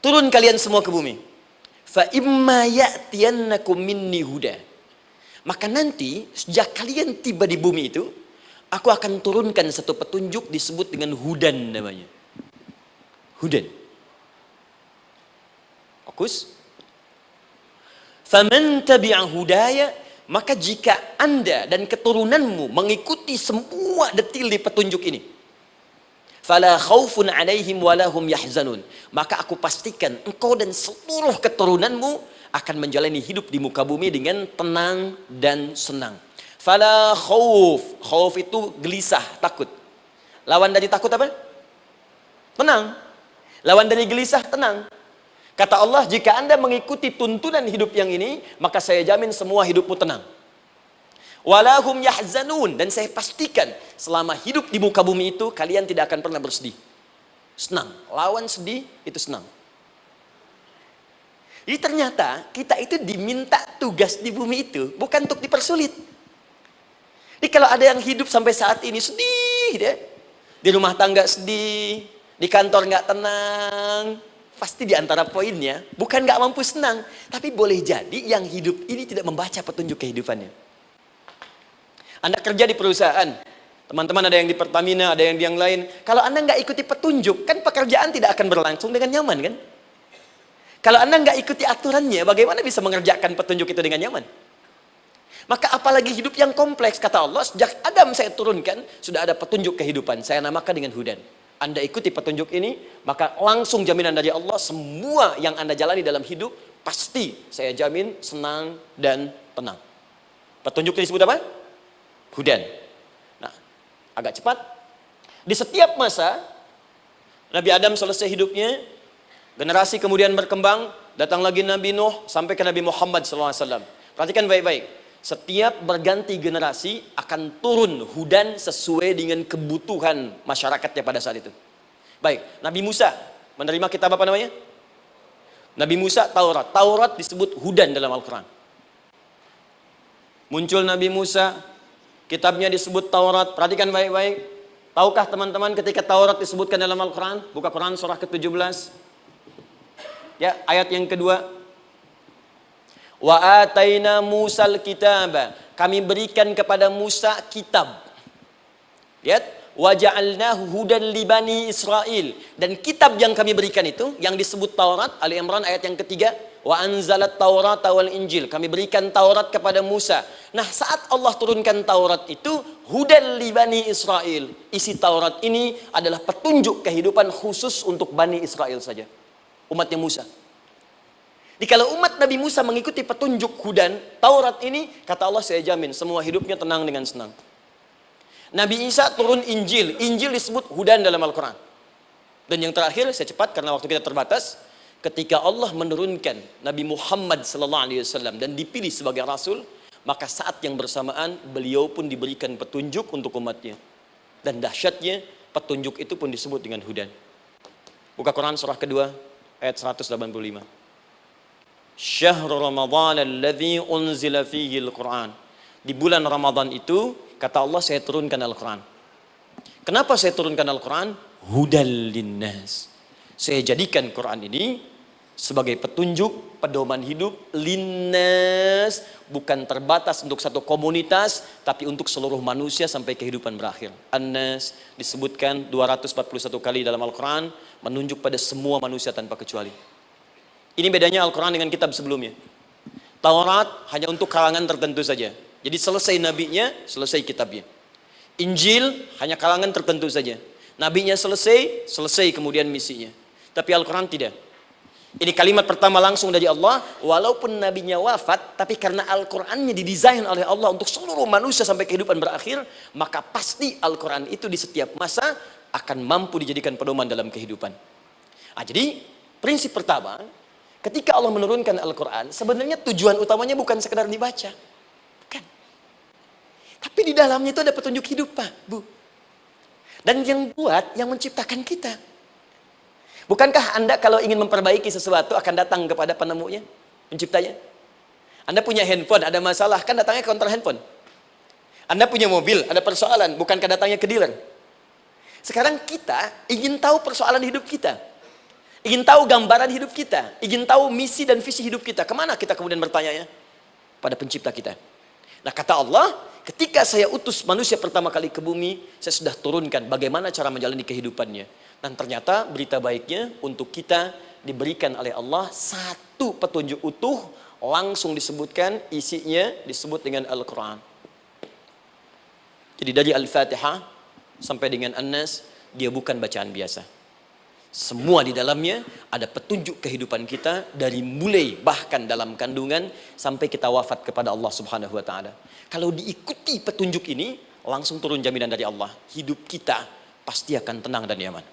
Turun kalian semua ke bumi. Fa imma ya'tiyannakum minni huda. Maka nanti sejak kalian tiba di bumi itu, aku akan turunkan satu petunjuk disebut dengan hudan namanya. Hudan. Fokus. Faman tabi'a hudaya, maka jika Anda dan keturunanmu mengikuti semua detil di petunjuk ini, fala khaufun alaihim walahum yahzanun, maka aku pastikan engkau dan seluruh keturunanmu akan menjalani hidup di muka bumi dengan tenang dan senang. Fala khauf, khauf itu gelisah, takut. Lawan dari takut apa? Tenang. Lawan dari gelisah, tenang. Kata Allah, jika Anda mengikuti tuntunan hidup yang ini, maka saya jamin semua hidupmu tenang. Walahum yahzanun, dan saya pastikan selama hidup di muka bumi itu kalian tidak akan pernah bersedih. Senang, lawan sedih itu senang. Jadi ternyata kita itu diminta tugas di bumi itu bukan untuk dipersulit. Jadi kalau ada yang hidup sampai saat ini sedih deh, di rumah tangga sedih, di kantor nggak tenang, pasti di antara poinnya bukan nggak mampu senang, tapi boleh jadi yang hidup ini tidak membaca petunjuk kehidupannya. Anda kerja di perusahaan, teman-teman ada yang di Pertamina, ada yang di yang lain. Kalau Anda nggak ikuti petunjuk, kan pekerjaan tidak akan berlangsung dengan nyaman kan? Kalau Anda nggak ikuti aturannya, bagaimana bisa mengerjakan petunjuk itu dengan nyaman? Maka apalagi hidup yang kompleks, kata Allah, sejak Adam saya turunkan, sudah ada petunjuk kehidupan, saya namakan dengan hudan. Anda ikuti petunjuk ini, maka langsung jaminan dari Allah, semua yang Anda jalani dalam hidup, pasti saya jamin senang dan tenang. Petunjuk ini disebut apa? Hudan. Nah, agak cepat. Di setiap masa Nabi Adam selesai hidupnya, generasi kemudian berkembang, datang lagi Nabi Nuh sampai ke Nabi Muhammad SAW. Perhatikan baik-baik. Setiap berganti generasi akan turun hudan sesuai dengan kebutuhan masyarakatnya pada saat itu. Baik, Nabi Musa menerima kitab apa namanya? Nabi Musa Taurat. Taurat disebut hudan dalam Al-Quran. Muncul Nabi Musa, kitabnya disebut Taurat. Perhatikan baik-baik. Tahukah teman-teman ketika Taurat disebutkan dalam Al-Quran? Buka Quran surah ke-17. Ya, ayat yang kedua. Wa ataina Musal kitaba. Kami berikan kepada Musa kitab. Lihat, wa ja'alnahu hudan li bani Israil. Dan kitab yang kami berikan itu, yang disebut Taurat, Ali Imran ayat yang ketiga, wa anzalat Taurata wal Injil. Kami berikan Taurat kepada Musa. Nah, saat Allah turunkan Taurat itu, hudan li bani Israil. Isi Taurat ini adalah petunjuk kehidupan khusus untuk Bani Israel saja. Umatnya Musa. Jadi kalau umat Nabi Musa mengikuti petunjuk hudan, Taurat ini, kata Allah, saya jamin semua hidupnya tenang dengan senang. Nabi Isa turun Injil. Injil disebut hudan dalam Al-Quran. Dan yang terakhir, saya cepat karena waktu kita terbatas. Ketika Allah menurunkan Nabi Muhammad SAW dan dipilih sebagai Rasul, maka saat yang bersamaan beliau pun diberikan petunjuk untuk umatnya. Dan dahsyatnya, petunjuk itu pun disebut dengan hudan. Buka Quran surah kedua, ayat 185. Syahrul Ramadan alladzi unzila fihi al-Quran. Di bulan Ramadan itu, kata Allah, saya turunkan Al-Quran. Kenapa saya turunkan Al-Quran? Hudal linnas. Saya jadikan Quran ini sebagai petunjuk, pedoman hidup linnas, bukan terbatas untuk satu komunitas, tapi untuk seluruh manusia sampai kehidupan berakhir. An-Nas disebutkan 241 kali dalam Al-Quran, menunjuk pada semua manusia tanpa kecuali. Ini bedanya Al-Quran dengan kitab sebelumnya. Taurat hanya untuk kalangan tertentu saja. Jadi selesai nabinya, selesai kitabnya. Injil hanya kalangan tertentu saja. Nabinya selesai, selesai kemudian misinya. Tapi Al-Quran tidak. Ini kalimat pertama langsung dari Allah. Walaupun nabinya wafat, tapi karena Al-Qurannya didesain oleh Allah untuk seluruh manusia sampai kehidupan berakhir, maka pasti Al-Quran itu di setiap masa akan mampu dijadikan pedoman dalam kehidupan. Nah, jadi prinsip pertama, ketika Allah menurunkan Al-Quran, sebenarnya tujuan utamanya bukan sekedar dibaca. Bukan. Tapi di dalamnya itu ada petunjuk hidup, Pak, Bu. Dan yang buat, yang menciptakan kita. Bukankah Anda kalau ingin memperbaiki sesuatu akan datang kepada penemunya, penciptanya? Anda punya handphone, ada masalah, kan datangnya ke counter handphone. Anda punya mobil, ada persoalan, bukankah datangnya ke dealer? Sekarang kita ingin tahu persoalan hidup kita. Ingin tahu gambaran hidup kita. Ingin tahu misi dan visi hidup kita. Kemana kita kemudian bertanya? Pada pencipta kita. Nah, kata Allah, ketika saya utus manusia pertama kali ke bumi, saya sudah turunkan bagaimana cara menjalani kehidupannya. Dan ternyata berita baiknya untuk kita diberikan oleh Allah satu petunjuk utuh, langsung disebutkan, isinya disebut dengan Al-Quran. Jadi dari Al-Fatihah sampai dengan An-Nas, dia bukan bacaan biasa. Semua di dalamnya ada petunjuk kehidupan kita dari mulai bahkan dalam kandungan sampai kita wafat kepada Allah Subhanahu wa taala. Kalau diikuti petunjuk ini, langsung turun jaminan dari Allah. Hidup kita pasti akan tenang dan nyaman.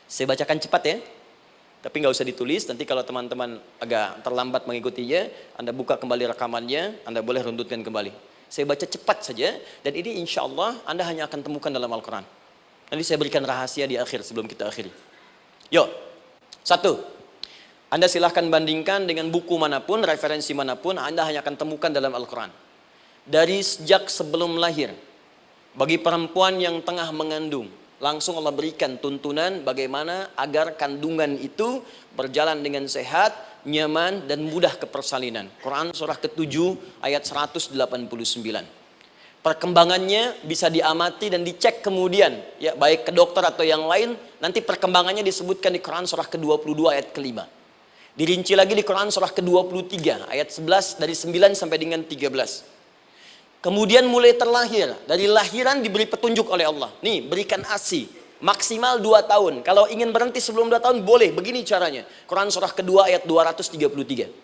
Saya bacakan cepat ya. Tapi nggak usah ditulis, nanti kalau teman-teman agak terlambat mengikutinya, Anda buka kembali rekamannya, Anda boleh runtutkan kembali. Saya baca cepat saja, dan ini insya Allah Anda hanya akan temukan dalam Al-Quran. Nanti saya berikan rahasia di akhir sebelum kita akhiri. Yuk, satu, Anda silahkan bandingkan dengan buku manapun, referensi manapun, Anda hanya akan temukan dalam Al-Quran. Dari sejak sebelum lahir, bagi perempuan yang tengah mengandung, langsung Allah berikan tuntunan bagaimana agar kandungan itu berjalan dengan sehat, nyaman, dan mudah ke persalinan. Quran surah ke-7 ayat 189. Perkembangannya bisa diamati dan dicek kemudian, ya, baik ke dokter atau yang lain. Nanti perkembangannya disebutkan di Quran surah ke-22 ayat ke-5. Dirinci lagi di Quran surah ke-23 ayat 11 dari 9 sampai dengan 13. Kemudian mulai terlahir, dari lahiran diberi petunjuk oleh Allah. Nih, berikan ASI, maksimal 2 tahun. Kalau ingin berhenti sebelum 2 tahun, boleh, begini caranya. Quran surah kedua ayat 233.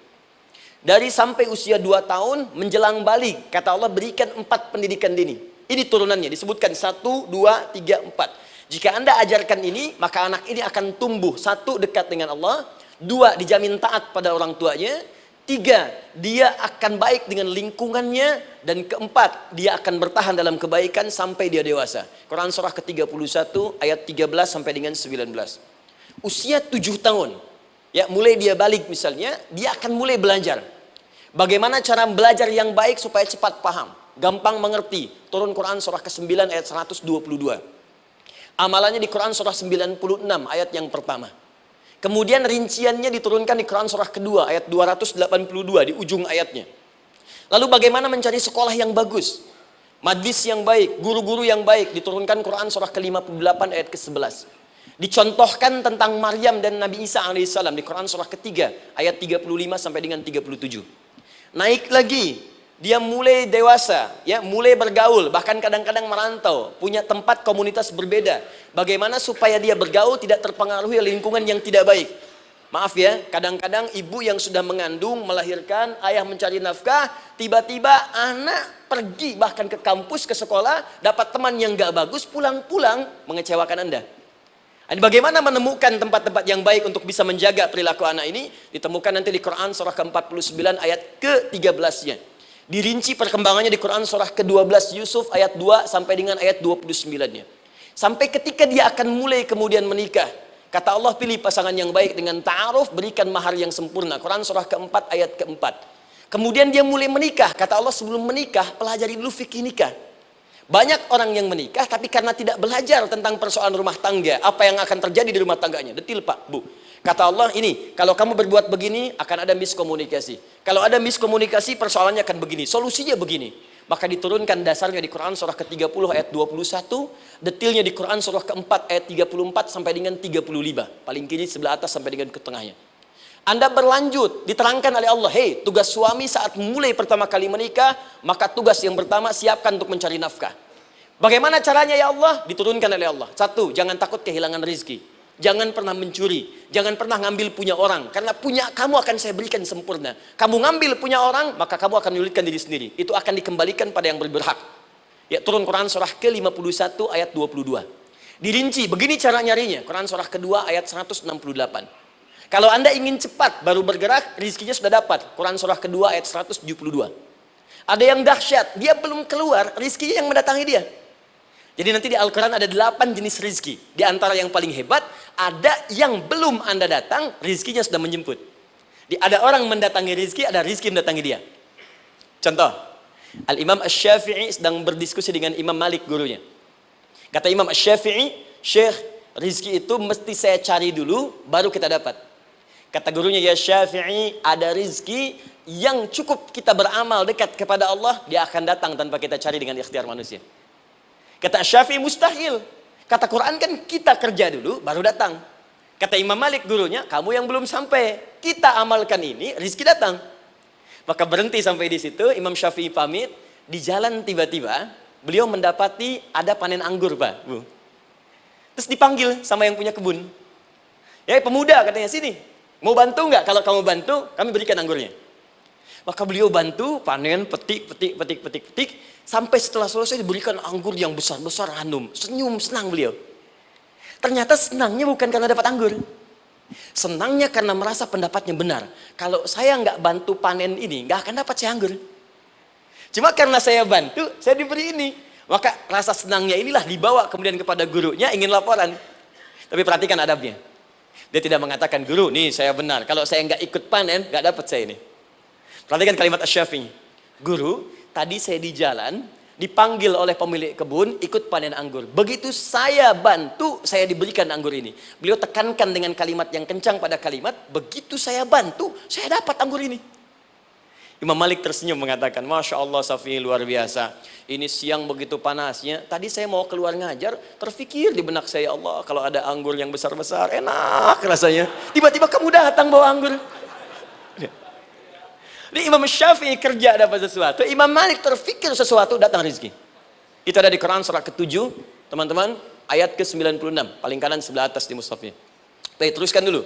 Dari sampai usia 2 tahun, menjelang balik, kata Allah berikan 4 pendidikan dini. Ini turunannya, disebutkan 1, 2, 3, 4. Jika Anda ajarkan ini, maka anak ini akan tumbuh. 1, dekat dengan Allah. 2, dijamin taat pada orang tuanya. 3, dia akan baik dengan lingkungannya. Dan 4, dia akan bertahan dalam kebaikan sampai dia dewasa. Quran surah ke-31 ayat 13 sampai dengan 19. Usia 7 tahun, ya, mulai dia balik misalnya, dia akan mulai belajar. Bagaimana cara belajar yang baik supaya cepat paham, gampang mengerti. Turun Quran surah ke-9 ayat 122. Amalannya di Quran surah 96 ayat yang pertama. Kemudian rinciannya diturunkan di Quran surah kedua ayat 282 di ujung ayatnya. Lalu bagaimana mencari sekolah yang bagus, majlis yang baik, guru-guru yang baik, diturunkan Quran surah ke-58 ayat ke-11. Dicontohkan tentang Maryam dan Nabi Isa alaihissalam di Quran surah ketiga ayat 35 sampai dengan 37. Naik lagi, dia mulai dewasa, ya, mulai bergaul, bahkan kadang-kadang merantau, punya tempat komunitas berbeda. Bagaimana supaya dia bergaul tidak terpengaruhi lingkungan yang tidak baik. Maaf ya, kadang-kadang ibu yang sudah mengandung, melahirkan, ayah mencari nafkah, tiba-tiba anak pergi bahkan ke kampus, ke sekolah, dapat teman yang gak bagus, pulang-pulang mengecewakan Anda. Bagaimana menemukan tempat-tempat yang baik untuk bisa menjaga perilaku anak ini? Ditemukan nanti di Quran surah ke-49 ayat ke-13-nya. Dirinci perkembangannya di Quran surah ke-12 Yusuf ayat 2 sampai dengan ayat 29-nya. Sampai ketika dia akan mulai kemudian menikah, kata Allah, pilih pasangan yang baik dengan ta'aruf, berikan mahar yang sempurna. Quran surah ke-4 ayat ke-4. Kemudian dia mulai menikah, kata Allah, sebelum menikah pelajari dulu fikih nikah. Banyak orang yang menikah tapi karena tidak belajar tentang persoalan rumah tangga, apa yang akan terjadi di rumah tangganya. Detil Pak, Bu. Kata Allah, ini kalau kamu berbuat begini akan ada miskomunikasi. Kalau ada miskomunikasi persoalannya akan begini, solusinya begini. Maka diturunkan dasarnya di Quran surah ke-30 ayat 21, detilnya di Quran surah ke-4 ayat 34 sampai dengan 35. Paling kiri sebelah atas sampai dengan ke tengahnya. Anda berlanjut, diterangkan oleh Allah, hei, tugas suami saat mulai pertama kali menikah, maka tugas yang pertama siapkan untuk mencari nafkah. Bagaimana caranya ya Allah? Diturunkan oleh Allah. Satu, jangan takut kehilangan rezeki. Jangan pernah mencuri, jangan pernah ngambil punya orang, karena punya kamu akan saya berikan sempurna. Kamu ngambil punya orang, maka kamu akan menyulitkan diri sendiri. Itu akan dikembalikan pada yang berhak. Ya, turun Quran surah ke-51 ayat 22. Dirinci, begini cara nyarinya. Quran surah kedua ayat 168. Kalau Anda ingin cepat baru bergerak, rizkinya sudah dapat. Quran surah kedua ayat 172. Ada yang dahsyat, dia belum keluar, rizkinya yang mendatangi dia. Jadi nanti di Al-Quran ada 8 jenis rizki. Di antara yang paling hebat, ada yang belum Anda datang, rizkinya sudah menjemput. Ada orang mendatangi rizki, ada rizki mendatangi dia. Contoh, Al-Imam Asy-Syafi'i sedang berdiskusi dengan Imam Malik, gurunya. Kata Imam Asy-Syafi'i, Syekh, rizki itu mesti saya cari dulu, baru kita dapat. Kata gurunya, ya Syafi'i, ada rizki yang cukup kita beramal dekat kepada Allah, dia akan datang tanpa kita cari dengan ikhtiar manusia. Kata Syafi'i, mustahil. Kata Quran kan kita kerja dulu baru datang. Kata Imam Malik gurunya, kamu yang belum sampai, kita amalkan ini, rizki datang. Maka berhenti sampai di situ. Imam Syafi'i pamit. Di jalan tiba-tiba beliau mendapati ada panen anggur, Pak, Bu. Terus dipanggil sama yang punya kebun. Ya, pemuda, katanya, sini, mau bantu nggak? Kalau kamu bantu, kami berikan anggurnya. Maka beliau bantu, panen, petik. Sampai setelah selesai diberikan anggur yang besar-besar, hanum. Senyum, senang beliau. Ternyata senangnya bukan karena dapat anggur. Senangnya karena merasa pendapatnya benar. Kalau saya nggak bantu panen ini, nggak akan dapat saya anggur. Cuma karena saya bantu, saya diberi ini. Maka rasa senangnya inilah dibawa kemudian kepada gurunya, ingin laporan. Tapi perhatikan adabnya. Dia tidak mengatakan, guru, nih saya benar. Kalau saya nggak ikut panen, nggak dapat saya ini. Perhatikan kalimat Asy-Syafi'i. Guru, tadi saya di jalan, dipanggil oleh pemilik kebun, ikut panen anggur. Begitu saya bantu, saya diberikan anggur ini. Beliau tekankan dengan kalimat yang kencang pada kalimat, begitu saya bantu, saya dapat anggur ini. Imam Malik tersenyum mengatakan, Masya Allah Syafi'i, luar biasa. Ini siang begitu panasnya, tadi saya mau keluar ngajar, terfikir di benak saya, Allah, kalau ada anggur yang besar-besar, enak rasanya. Tiba-tiba kamu datang bawa anggur. Jadi Imam Syafi'i kerja dapat sesuatu, Imam Malik terfikir sesuatu, datang rezeki. Itu ada di Quran surah ke-7, teman-teman, ayat ke-96, paling kanan sebelah atas di mushafnya. Baik, teruskan dulu.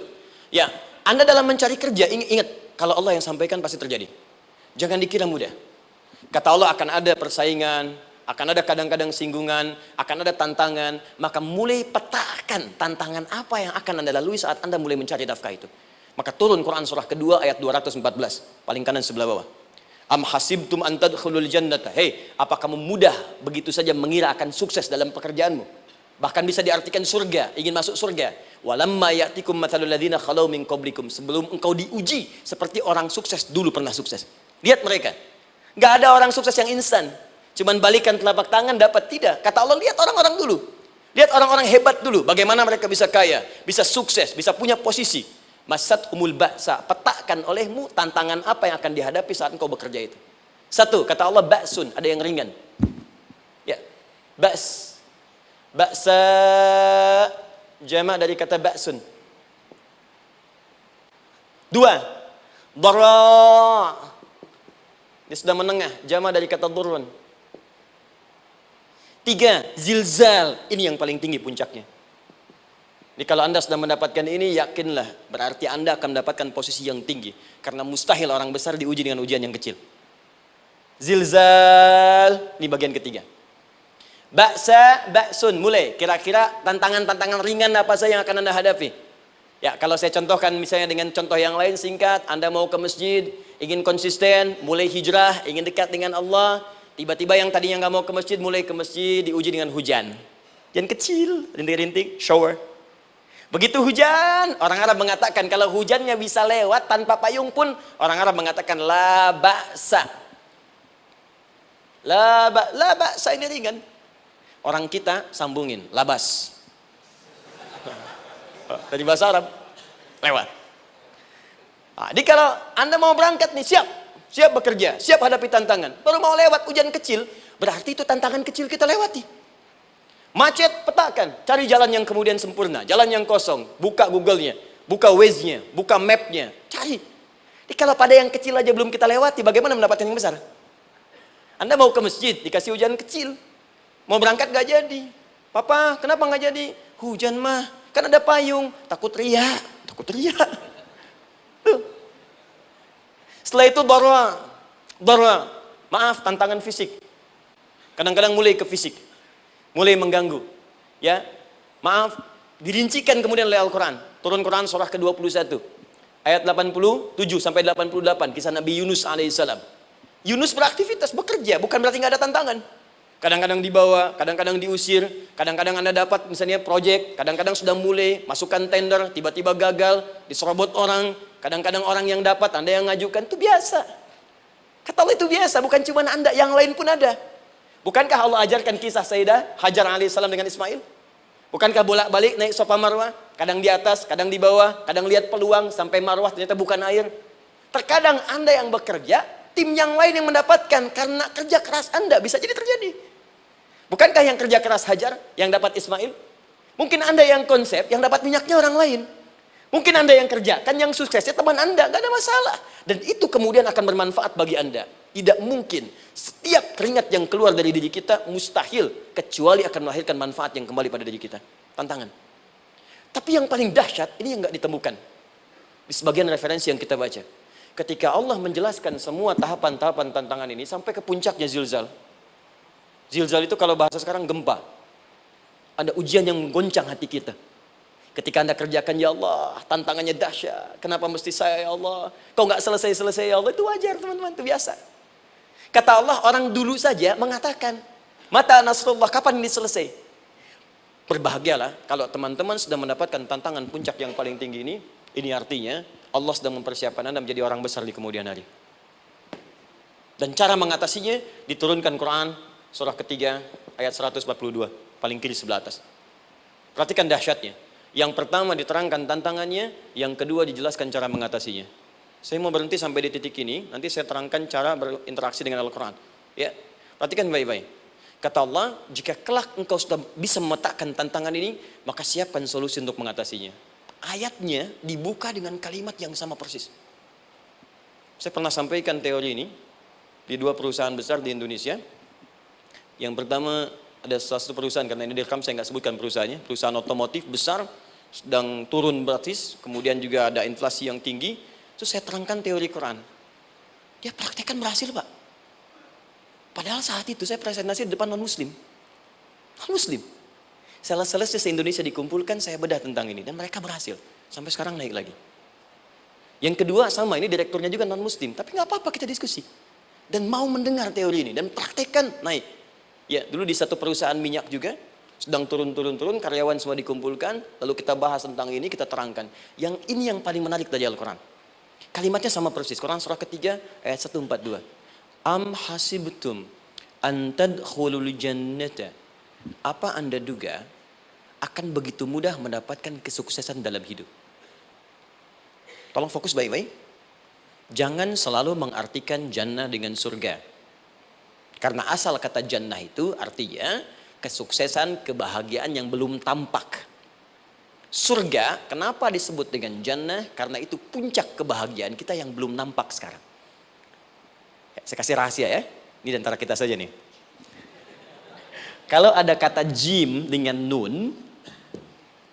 Ya, Anda dalam mencari kerja, ingat, kalau Allah yang sampaikan pasti terjadi. Jangan dikira mudah. Kata Allah akan ada persaingan, akan ada kadang-kadang singgungan, akan ada tantangan, maka mulai petakan tantangan apa yang akan Anda lalui saat Anda mulai mencari nafkah itu. Maka turun Quran surah kedua ayat 214, paling kanan sebelah bawah. Am hasibtum an tadkhulul jannata. Hei, apa kamu mudah begitu saja mengira akan sukses dalam pekerjaanmu? Bahkan bisa diartikan surga, ingin masuk surga. Walamma ya'tikum mathalul ladzina khalau min qablikum. Sebelum engkau diuji seperti orang sukses dulu pernah sukses. Lihat mereka. Enggak ada orang sukses yang instan. Cuman balikan telapak tangan dapat, tidak. Kata Allah, lihat orang-orang dulu. Lihat orang-orang hebat dulu, bagaimana mereka bisa kaya, bisa sukses, bisa punya posisi. Masat umul ba'sa, petakan olehmu tantangan apa yang akan dihadapi saat engkau bekerja itu. Satu, kata Allah ba'sun, ada yang ringan. Ya, ba's. Ba'sa jamak dari kata ba'sun. Dua, dara. Dia sudah menengah, jamak dari kata durun. Tiga, zilzal. Ini yang paling tinggi puncaknya. Jadi kalau Anda sudah mendapatkan ini, yakinlah, berarti Anda akan mendapatkan posisi yang tinggi. Karena mustahil orang besar diuji dengan ujian yang kecil. Zilzal, ini bagian ketiga. Ba'sa, ba'sun, mulai. Kira-kira tantangan-tantangan ringan apa saja yang akan Anda hadapi? Ya, kalau saya contohkan misalnya dengan contoh yang lain singkat, Anda mau ke masjid, ingin konsisten, mulai hijrah, ingin dekat dengan Allah, tiba-tiba yang tadinya nggak mau ke masjid, mulai ke masjid, diuji dengan hujan. Yang kecil, rintik-rintik, shower. Begitu hujan, orang Arab mengatakan kalau hujannya bisa lewat tanpa payung pun, orang Arab mengatakan la ba'sa. La ba'sa ini ringan. Orang kita sambungin, labas. Dari bahasa Arab, lewat. Nah, jadi kalau Anda mau berangkat nih, siap bekerja, siap hadapi tantangan. Baru mau lewat hujan kecil, berarti itu tantangan kecil kita lewati. Macet, petakan, cari jalan yang kemudian sempurna, jalan yang kosong, buka Google-nya, buka Waze-nya, buka map-nya, cari. Jadi kalau pada yang kecil aja belum kita lewati, bagaimana mendapatkan yang besar? Anda mau ke masjid, dikasih hujan kecil, mau berangkat gak jadi. Papa, kenapa gak jadi? Hujan mah, kan ada payung, takut riak. Tuh. Setelah itu dara, maaf, tantangan fisik. Kadang-kadang mulai ke fisik, mulai mengganggu. Ya, maaf, dirincikan kemudian oleh Al-Quran. Turun Quran surah ke-21. Ayat 87 sampai 88, kisah Nabi Yunus alaihissalam. Yunus beraktivitas, bekerja, bukan berarti nggak ada tantangan. Kadang-kadang dibawa, kadang-kadang diusir, kadang-kadang Anda dapat misalnya proyek, kadang-kadang sudah mulai, masukkan tender, tiba-tiba gagal, diserobot orang, kadang-kadang orang yang dapat, Anda yang ngajukan, itu biasa. Kata Allah itu biasa, bukan cuma Anda, yang lain pun ada. Bukankah Allah ajarkan kisah Sayyidah Hajar alaihissalam dengan Ismail? Bukankah bolak-balik naik Safa Marwah, kadang di atas, kadang di bawah, kadang lihat peluang sampai Marwah ternyata bukan air. Terkadang Anda yang bekerja, tim yang lain yang mendapatkan karena kerja keras Anda bisa jadi terjadi. Bukankah yang kerja keras Hajar yang dapat Ismail? Mungkin Anda yang konsep, yang dapat minyaknya orang lain. Mungkin Anda yang kerjakan, yang suksesnya teman Anda, gak ada masalah. Dan itu kemudian akan bermanfaat bagi Anda. Tidak mungkin setiap keringat yang keluar dari diri kita mustahil kecuali akan melahirkan manfaat yang kembali pada diri kita. Tantangan. Tapi yang paling dahsyat ini yang nggak ditemukan di sebagian referensi yang kita baca. Ketika Allah menjelaskan semua tahapan-tahapan tantangan ini sampai ke puncaknya zilzal. Zilzal itu kalau bahasa sekarang gempa. Ada ujian yang menggoncang hati kita. Ketika Anda kerjakan, ya Allah, tantangannya dahsyat. Kenapa mesti saya, ya Allah? Kau nggak selesai-selesai, ya Allah. Itu wajar, teman-teman. Itu biasa. Kata Allah, orang dulu saja mengatakan, mata nasrullah, kapan ini selesai? Berbahagialah kalau teman-teman sudah mendapatkan tantangan puncak yang paling tinggi ini. Ini artinya Allah sedang mempersiapkan Anda menjadi orang besar di kemudian hari. Dan cara mengatasinya diturunkan Quran surah ketiga ayat 142, paling kiri sebelah atas. Perhatikan dahsyatnya. Yang pertama diterangkan tantangannya, yang kedua dijelaskan cara mengatasinya. Saya mau berhenti sampai di titik ini, nanti saya terangkan cara berinteraksi dengan Al-Quran. Ya, perhatikan baik-baik. Kata Allah, jika kelak engkau sudah bisa memetakan tantangan ini, maka siapkan solusi untuk mengatasinya. Ayatnya dibuka dengan kalimat yang sama persis. Saya pernah sampaikan teori ini di dua perusahaan besar di Indonesia. Yang pertama ada salah satu perusahaan, karena ini direkam saya nggak sebutkan perusahaannya, perusahaan otomotif besar, sedang turun gratis, kemudian juga ada inflasi yang tinggi. Terus saya terangkan teori Quran. Dia praktekkan berhasil, Pak. Padahal saat itu saya presentasi di depan non-muslim. Non-muslim. Sales-sales se-Indonesia dikumpulkan, saya bedah tentang ini. Dan mereka berhasil. Sampai sekarang naik lagi. Yang kedua sama, ini direkturnya juga non-muslim. Tapi nggak apa-apa, kita diskusi. Dan mau mendengar teori ini. Dan praktekkan, naik. Ya, dulu di satu perusahaan minyak juga. Sedang turun, karyawan semua dikumpulkan. Lalu kita bahas tentang ini, kita terangkan. Yang ini yang paling menarik dari Al-Quran. Kalimatnya sama persis. Quran surah ketiga ayat 142. Am hasibtum an tadkhulul jannata. Apa Anda duga akan begitu mudah mendapatkan kesuksesan dalam hidup? Tolong fokus baik-baik. Jangan selalu mengartikan jannah dengan surga. Karena asal kata jannah itu artinya kesuksesan, kebahagiaan yang belum tampak. Surga, kenapa disebut dengan jannah? Karena itu puncak kebahagiaan kita yang belum nampak sekarang. Saya kasih rahasia ya. Ini antara kita saja nih. Kalau ada kata jim dengan nun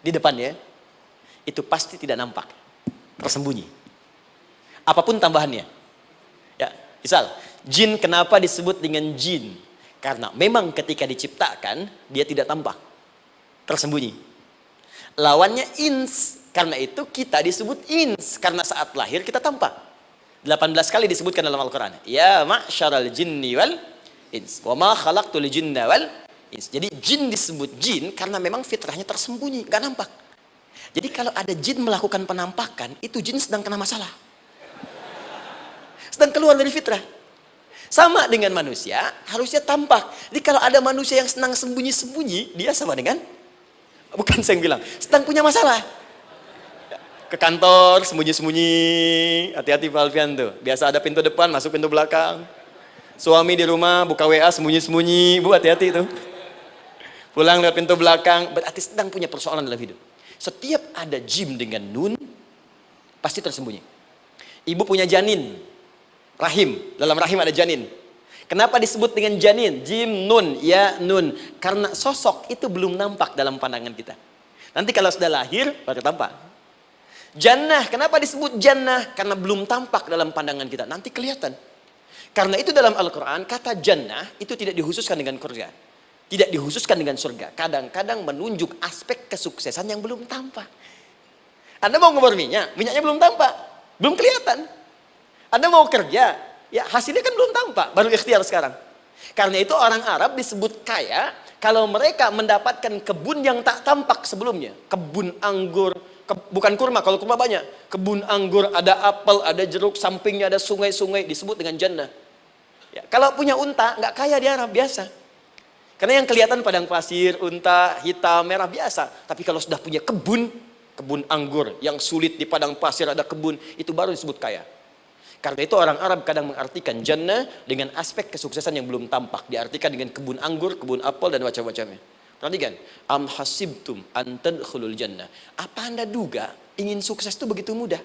di depannya, itu pasti tidak nampak, tersembunyi. Apapun tambahannya. Ya, misal, jin kenapa disebut dengan jin? Karena memang ketika diciptakan, dia tidak tampak, tersembunyi. Lawannya ins, karena itu kita disebut ins, karena saat lahir kita tampak. 18 kali disebutkan dalam Al-Quran. Ya ma'syaral jinni wal ins, wa ma khalaqtul jinna wal ins. Jadi jin disebut jin karena memang fitrahnya tersembunyi, nggak nampak. Jadi kalau ada jin melakukan penampakan, itu jin sedang kena masalah. Sedang keluar dari fitrah. Sama dengan manusia, harusnya tampak. Jadi kalau ada manusia yang senang sembunyi-sembunyi, dia sama dengan, bukan saya yang bilang, sedang punya masalah. Ke kantor, sembunyi-sembunyi, hati-hati Pak Alfian tuh. Biasa ada pintu depan, masuk pintu belakang. Suami di rumah, buka WA, sembunyi-sembunyi, Bu hati-hati tuh. Pulang lewat pintu belakang, berarti sedang punya persoalan dalam hidup. Setiap ada jim dengan nun, pasti tersembunyi. Ibu punya janin, rahim, dalam rahim ada janin. Kenapa disebut dengan janin? Jim, nun, ya, nun. Karena sosok itu belum nampak dalam pandangan kita. Nanti kalau sudah lahir, baru tampak. Jannah, kenapa disebut jannah? Karena belum tampak dalam pandangan kita. Nanti kelihatan. Karena itu dalam Al-Quran, kata jannah itu tidak dikhususkan dengan surga. Tidak dikhususkan dengan surga. Kadang-kadang menunjuk aspek kesuksesan yang belum tampak. Anda mau ngebor minyak, minyaknya belum tampak. Belum kelihatan. Anda mau kerja, ya hasilnya kan belum tampak. Baru ikhtiar sekarang. Karena itu orang Arab disebut kaya, kalau mereka mendapatkan kebun yang tak tampak sebelumnya. Kebun anggur, bukan kurma, kalau kurma banyak. Kebun anggur, ada apel, ada jeruk, sampingnya ada sungai-sungai, disebut dengan jannah. Ya, kalau punya unta, nggak kaya di Arab, biasa. Karena yang kelihatan padang pasir, unta, hitam, merah, biasa. Tapi kalau sudah punya kebun, kebun anggur, yang sulit di padang pasir ada kebun, itu baru disebut kaya. Karena itu orang Arab kadang mengartikan jannah dengan aspek kesuksesan yang belum tampak. Diartikan dengan kebun anggur, kebun apel, dan macam-macamnya. Perhatikan, am hasibtum an tadkhulul jannah. Apa Anda duga ingin sukses itu begitu mudah?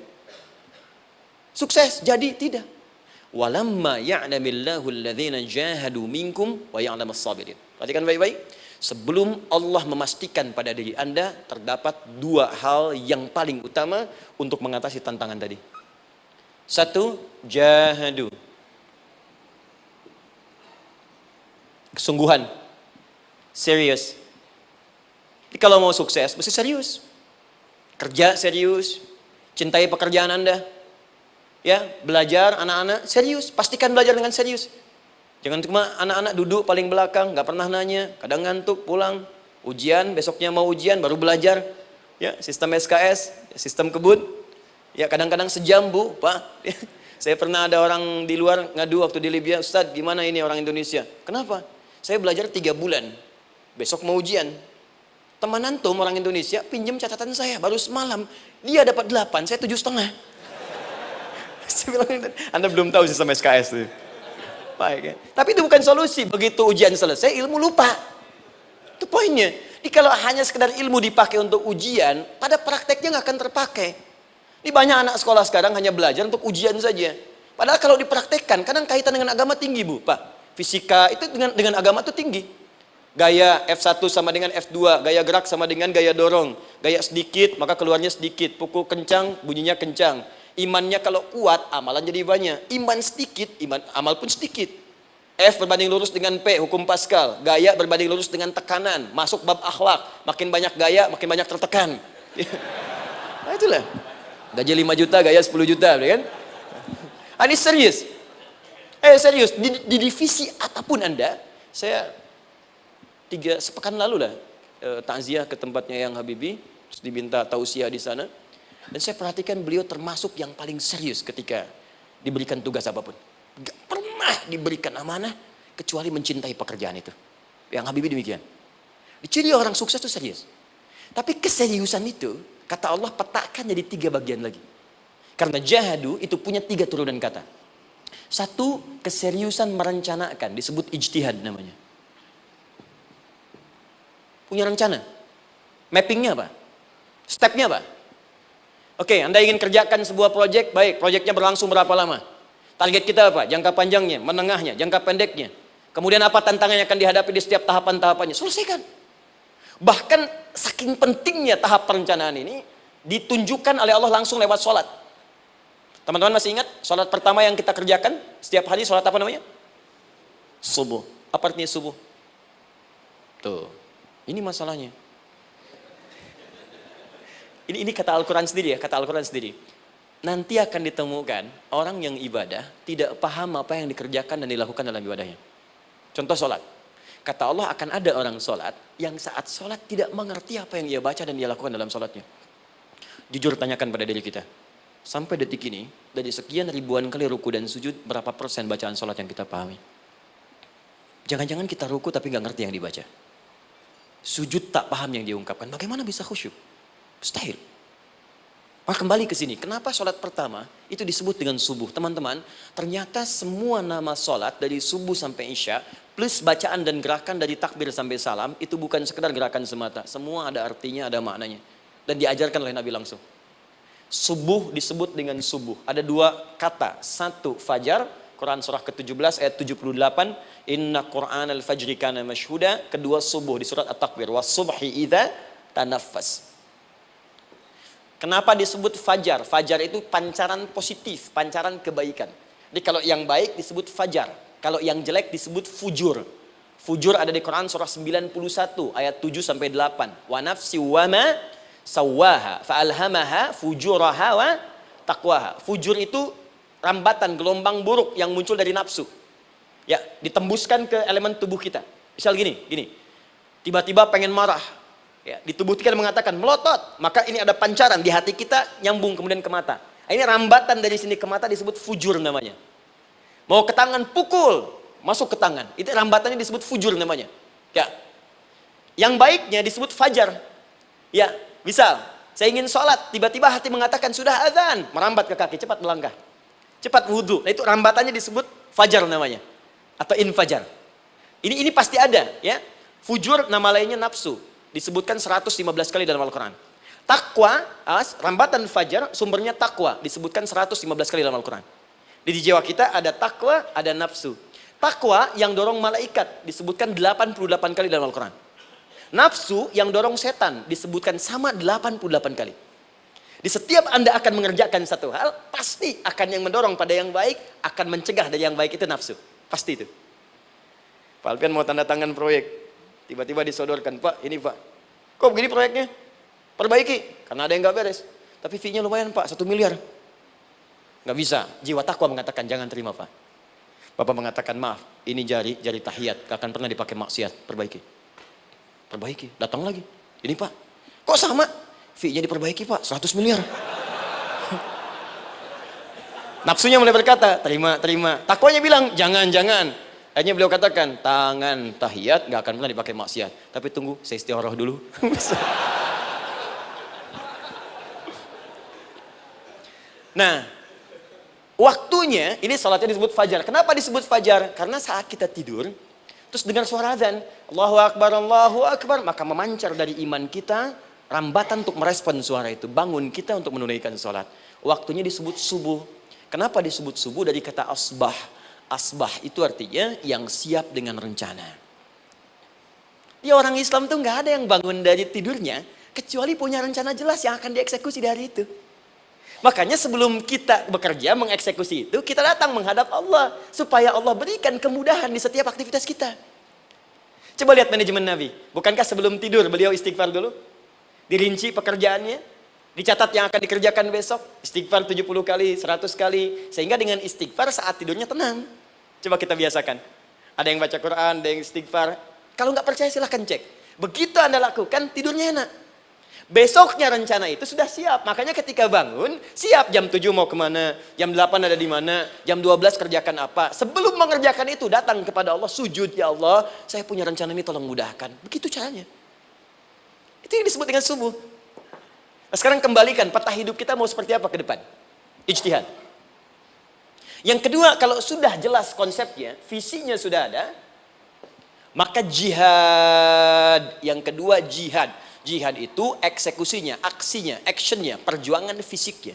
Sukses jadi tidak. Walamma ya'lamillahu alladhina jahadu minkum wa ya'lamas sabirin. Perhatikan baik-baik. Sebelum Allah memastikan pada diri Anda terdapat dua hal yang paling utama untuk mengatasi tantangan tadi. Satu, jahadu. Kesungguhan. Serius. Jadi kalau mau sukses, mesti serius. Kerja serius. Cintai pekerjaan Anda. Ya, belajar anak-anak serius. Pastikan belajar dengan serius. Jangan cuma anak-anak duduk paling belakang, nggak pernah nanya, kadang ngantuk, pulang. Ujian, besoknya mau ujian, baru belajar. Ya, sistem SKS, sistem kebun. Ya, kadang-kadang sejam, Bu, Pak. Saya pernah ada orang di luar ngadu waktu di Libya, Ustadz, gimana ini orang Indonesia? Kenapa? Saya belajar 3 bulan. Besok mau ujian. Teman antum orang Indonesia pinjam catatan saya baru semalam. Dia dapat 8, saya 7,5. Saya bilang, Anda belum tahu sistem SKS itu. Baik, ya. Tapi itu bukan solusi. Begitu ujian selesai, ilmu lupa. Itu poinnya. Jadi kalau hanya sekedar ilmu dipakai untuk ujian, pada prakteknya nggak akan terpakai. Ini banyak anak sekolah sekarang hanya belajar untuk ujian saja. Padahal kalau dipraktekkan, kadang kaitan dengan agama tinggi, Bu, Pak. Fisika itu dengan agama itu tinggi. Gaya F1 sama dengan F2, gaya gerak sama dengan gaya dorong. Gaya sedikit, maka keluarnya sedikit. Pukul kencang, bunyinya kencang. Imannya kalau kuat, amalan jadi banyak. Iman sedikit, amal pun sedikit. F berbanding lurus dengan P, hukum Pascal. Gaya berbanding lurus dengan tekanan. Masuk bab akhlak. Makin banyak gaya, makin banyak tertekan. Nah itulah. Gaji 5 juta, gaya 10 juta. Kan? Ini serius. Serius. Di divisi apapun Anda, saya 3 sepekan lalu lah takziah ke tempatnya yang Habibie, terus diminta tausiah di sana. Dan saya perhatikan beliau termasuk yang paling serius ketika diberikan tugas apapun. Gak pernah diberikan amanah kecuali mencintai pekerjaan itu. Yang Habibie demikian. Ciri orang sukses itu serius. Tapi keseriusan itu, kata Allah petakan jadi 3 bagian lagi. Karena jahadu itu punya 3 turunan kata. 1, keseriusan merencanakan, disebut ijtihad namanya. Punya rencana. Mappingnya apa? Stepnya apa? Oke, Anda ingin kerjakan sebuah proyek, baik, proyeknya berlangsung berapa lama? Target kita apa? Jangka panjangnya, menengahnya, jangka pendeknya. Kemudian apa tantangan yang akan dihadapi di setiap tahapan-tahapannya? Selesaikan. Bahkan saking pentingnya tahap perencanaan ini, ditunjukkan oleh Allah langsung lewat sholat. Teman-teman masih ingat sholat pertama yang kita kerjakan setiap hari, sholat apa namanya? Subuh. Apa artinya subuh? Tuh, ini masalahnya. Ini kata Al-Quran sendiri ya, kata Al-Quran sendiri. Nanti akan ditemukan orang yang ibadah tidak paham apa yang dikerjakan dan dilakukan dalam ibadahnya. Contoh sholat. Kata Allah akan ada orang sholat yang saat sholat tidak mengerti apa yang ia baca dan dia lakukan dalam sholatnya. Jujur tanyakan pada diri kita. Sampai detik ini, dari sekian ribuan kali ruku dan sujud, berapa persen bacaan sholat yang kita pahami? Jangan-jangan kita ruku tapi nggak ngerti yang dibaca. Sujud tak paham yang diungkapkan. Bagaimana bisa khusyuk? Mustahil. Maka kembali ke sini. Kenapa sholat pertama itu disebut dengan subuh? Teman-teman, ternyata semua nama sholat dari subuh sampai isya, plus bacaan dan gerakan dari takbir sampai salam, itu bukan sekedar gerakan semata. Semua ada artinya, ada maknanya. Dan diajarkan oleh Nabi langsung. Subuh disebut dengan subuh. Ada 2 kata. 1, fajar. Quran surah ke-17 ayat 78. Inna Qur'an al-fajri kana mashhuda. Kedua, subuh di surat At-Takwir. Was-subhi idza tanaffas. Kenapa disebut fajar? Fajar itu pancaran positif, pancaran kebaikan. Jadi kalau yang baik disebut fajar. Kalau yang jelek disebut fujur. Fujur ada di Quran surah 91 ayat 7 sampai 8. Wa nafsi wa ma sawwaha fa'alhamaha fujuraha wa taqwaha. Fujur itu rambatan, gelombang buruk yang muncul dari nafsu. Ya, ditembuskan ke elemen tubuh kita. Misal gini. Tiba-tiba pengen marah. Ya, di tubuh kita mengatakan melotot, maka ini ada pancaran di hati kita nyambung kemudian ke mata. Ini rambatan dari sini ke mata disebut fujur namanya. Mau ke tangan pukul, masuk ke tangan. Itu rambatannya disebut fujur namanya. Ya. Yang baiknya disebut fajar. Ya, misal saya ingin sholat, tiba-tiba hati mengatakan sudah azan, merambat ke kaki, cepat melangkah. Cepat wudhu. Nah, itu rambatannya disebut fajar namanya. Atau infajar. Ini pasti ada, ya. Fujur nama lainnya nafsu. Disebutkan 115 kali dalam Al-Quran. Takwa, rambatan fajar, sumbernya takwa. Disebutkan 115 kali dalam Al-Quran. Di jiwa kita ada takwa, ada nafsu. Takwa yang dorong malaikat, disebutkan 88 kali dalam Al-Quran. Nafsu yang dorong setan, disebutkan sama 88 kali. Di setiap Anda akan mengerjakan satu hal, pasti akan yang mendorong pada yang baik, akan mencegah dari yang baik itu nafsu. Pasti itu. Pak Alfian mau tanda tangan proyek. Tiba-tiba disodorkan, Pak, ini Pak. Kok begini proyeknya? Perbaiki, karena ada yang gak beres. Tapi fee-nya lumayan Pak, 1 miliar. Gak bisa, jiwa takwa mengatakan jangan terima Pak. Bapak mengatakan maaf, ini jari tahiyat, gak akan pernah dipakai maksiat, perbaiki, datang lagi. Ini Pak, kok sama? Fee-nya diperbaiki Pak, 100 miliar. Nafsunya mulai berkata, terima. Takwanya bilang, jangan. Akhirnya beliau katakan, tangan tahiyat gak akan pernah dipakai maksiat. Tapi tunggu, saya istiqoroh dulu. Nah, waktunya, ini salatnya disebut fajar. Kenapa disebut fajar? Karena saat kita tidur, terus dengar suara azan, Allahu Akbar, maka memancar dari iman kita, rambatan untuk merespon suara itu. Bangun kita untuk menunaikan salat. Waktunya disebut subuh. Kenapa disebut subuh? Dari kata asbah. Asbah itu artinya yang siap dengan rencana. Ya, orang Islam tuh nggak ada yang bangun dari tidurnya kecuali punya rencana jelas yang akan dieksekusi di hari itu. Makanya sebelum kita bekerja mengeksekusi itu, kita datang menghadap Allah supaya Allah berikan kemudahan di setiap aktivitas kita. Coba lihat manajemen Nabi. Bukankah sebelum tidur beliau istighfar dulu? Dirinci pekerjaannya, dicatat yang akan dikerjakan besok, istighfar 70 kali, 100 kali, sehingga dengan istighfar saat tidurnya tenang. Coba kita biasakan. Ada yang baca Quran, ada yang istighfar. Kalau nggak percaya silahkan cek. Begitu Anda lakukan, tidurnya enak. Besoknya rencana itu sudah siap. Makanya ketika bangun, siap jam 7 mau kemana, jam 8 ada di mana, jam 12 kerjakan apa. Sebelum mengerjakan itu, datang kepada Allah, sujud, ya Allah, saya punya rencana ini tolong mudahkan. Begitu caranya. Itu yang disebut dengan subuh. Nah, sekarang kembalikan peta hidup kita mau seperti apa ke depan. Ijtihad. Yang kedua, kalau sudah jelas konsepnya, visinya sudah ada, maka jihad. Yang kedua jihad. Jihad itu eksekusinya, aksinya, actionnya, perjuangan fisiknya.